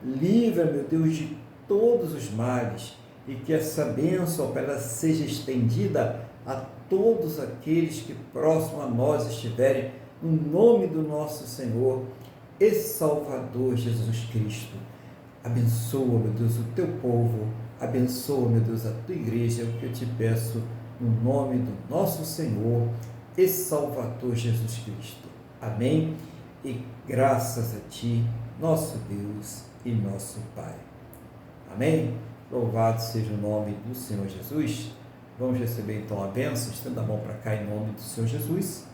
Livra, meu Deus, de todos os males, e que essa bênção ela seja estendida a todos aqueles que próximo a nós estiverem, no nome do nosso Senhor e Salvador Jesus Cristo. Abençoa, meu Deus, o teu povo, abençoa, meu Deus, a tua igreja, é o que eu te peço, no nome do nosso Senhor e Salvador Jesus Cristo. Amém? E graças a ti, nosso Deus e nosso Pai. Amém? Louvado seja o nome do Senhor Jesus. Vamos receber então a bênção, estenda a mão para cá em nome do Senhor Jesus.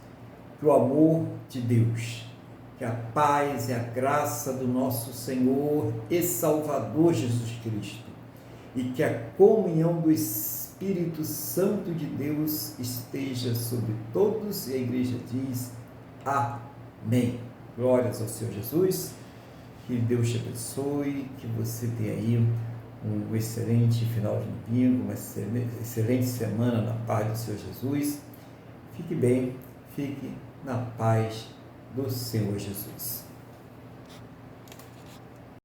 Que o amor de Deus, que a paz e a graça do nosso Senhor e Salvador Jesus Cristo, e que a comunhão do Espírito Santo de Deus esteja sobre todos, e a igreja diz amém. Glórias ao Senhor Jesus, que Deus te abençoe, que você tenha aí um excelente final de domingo, uma excelente semana na paz do Senhor Jesus. Fique bem, fique na paz do Senhor Jesus.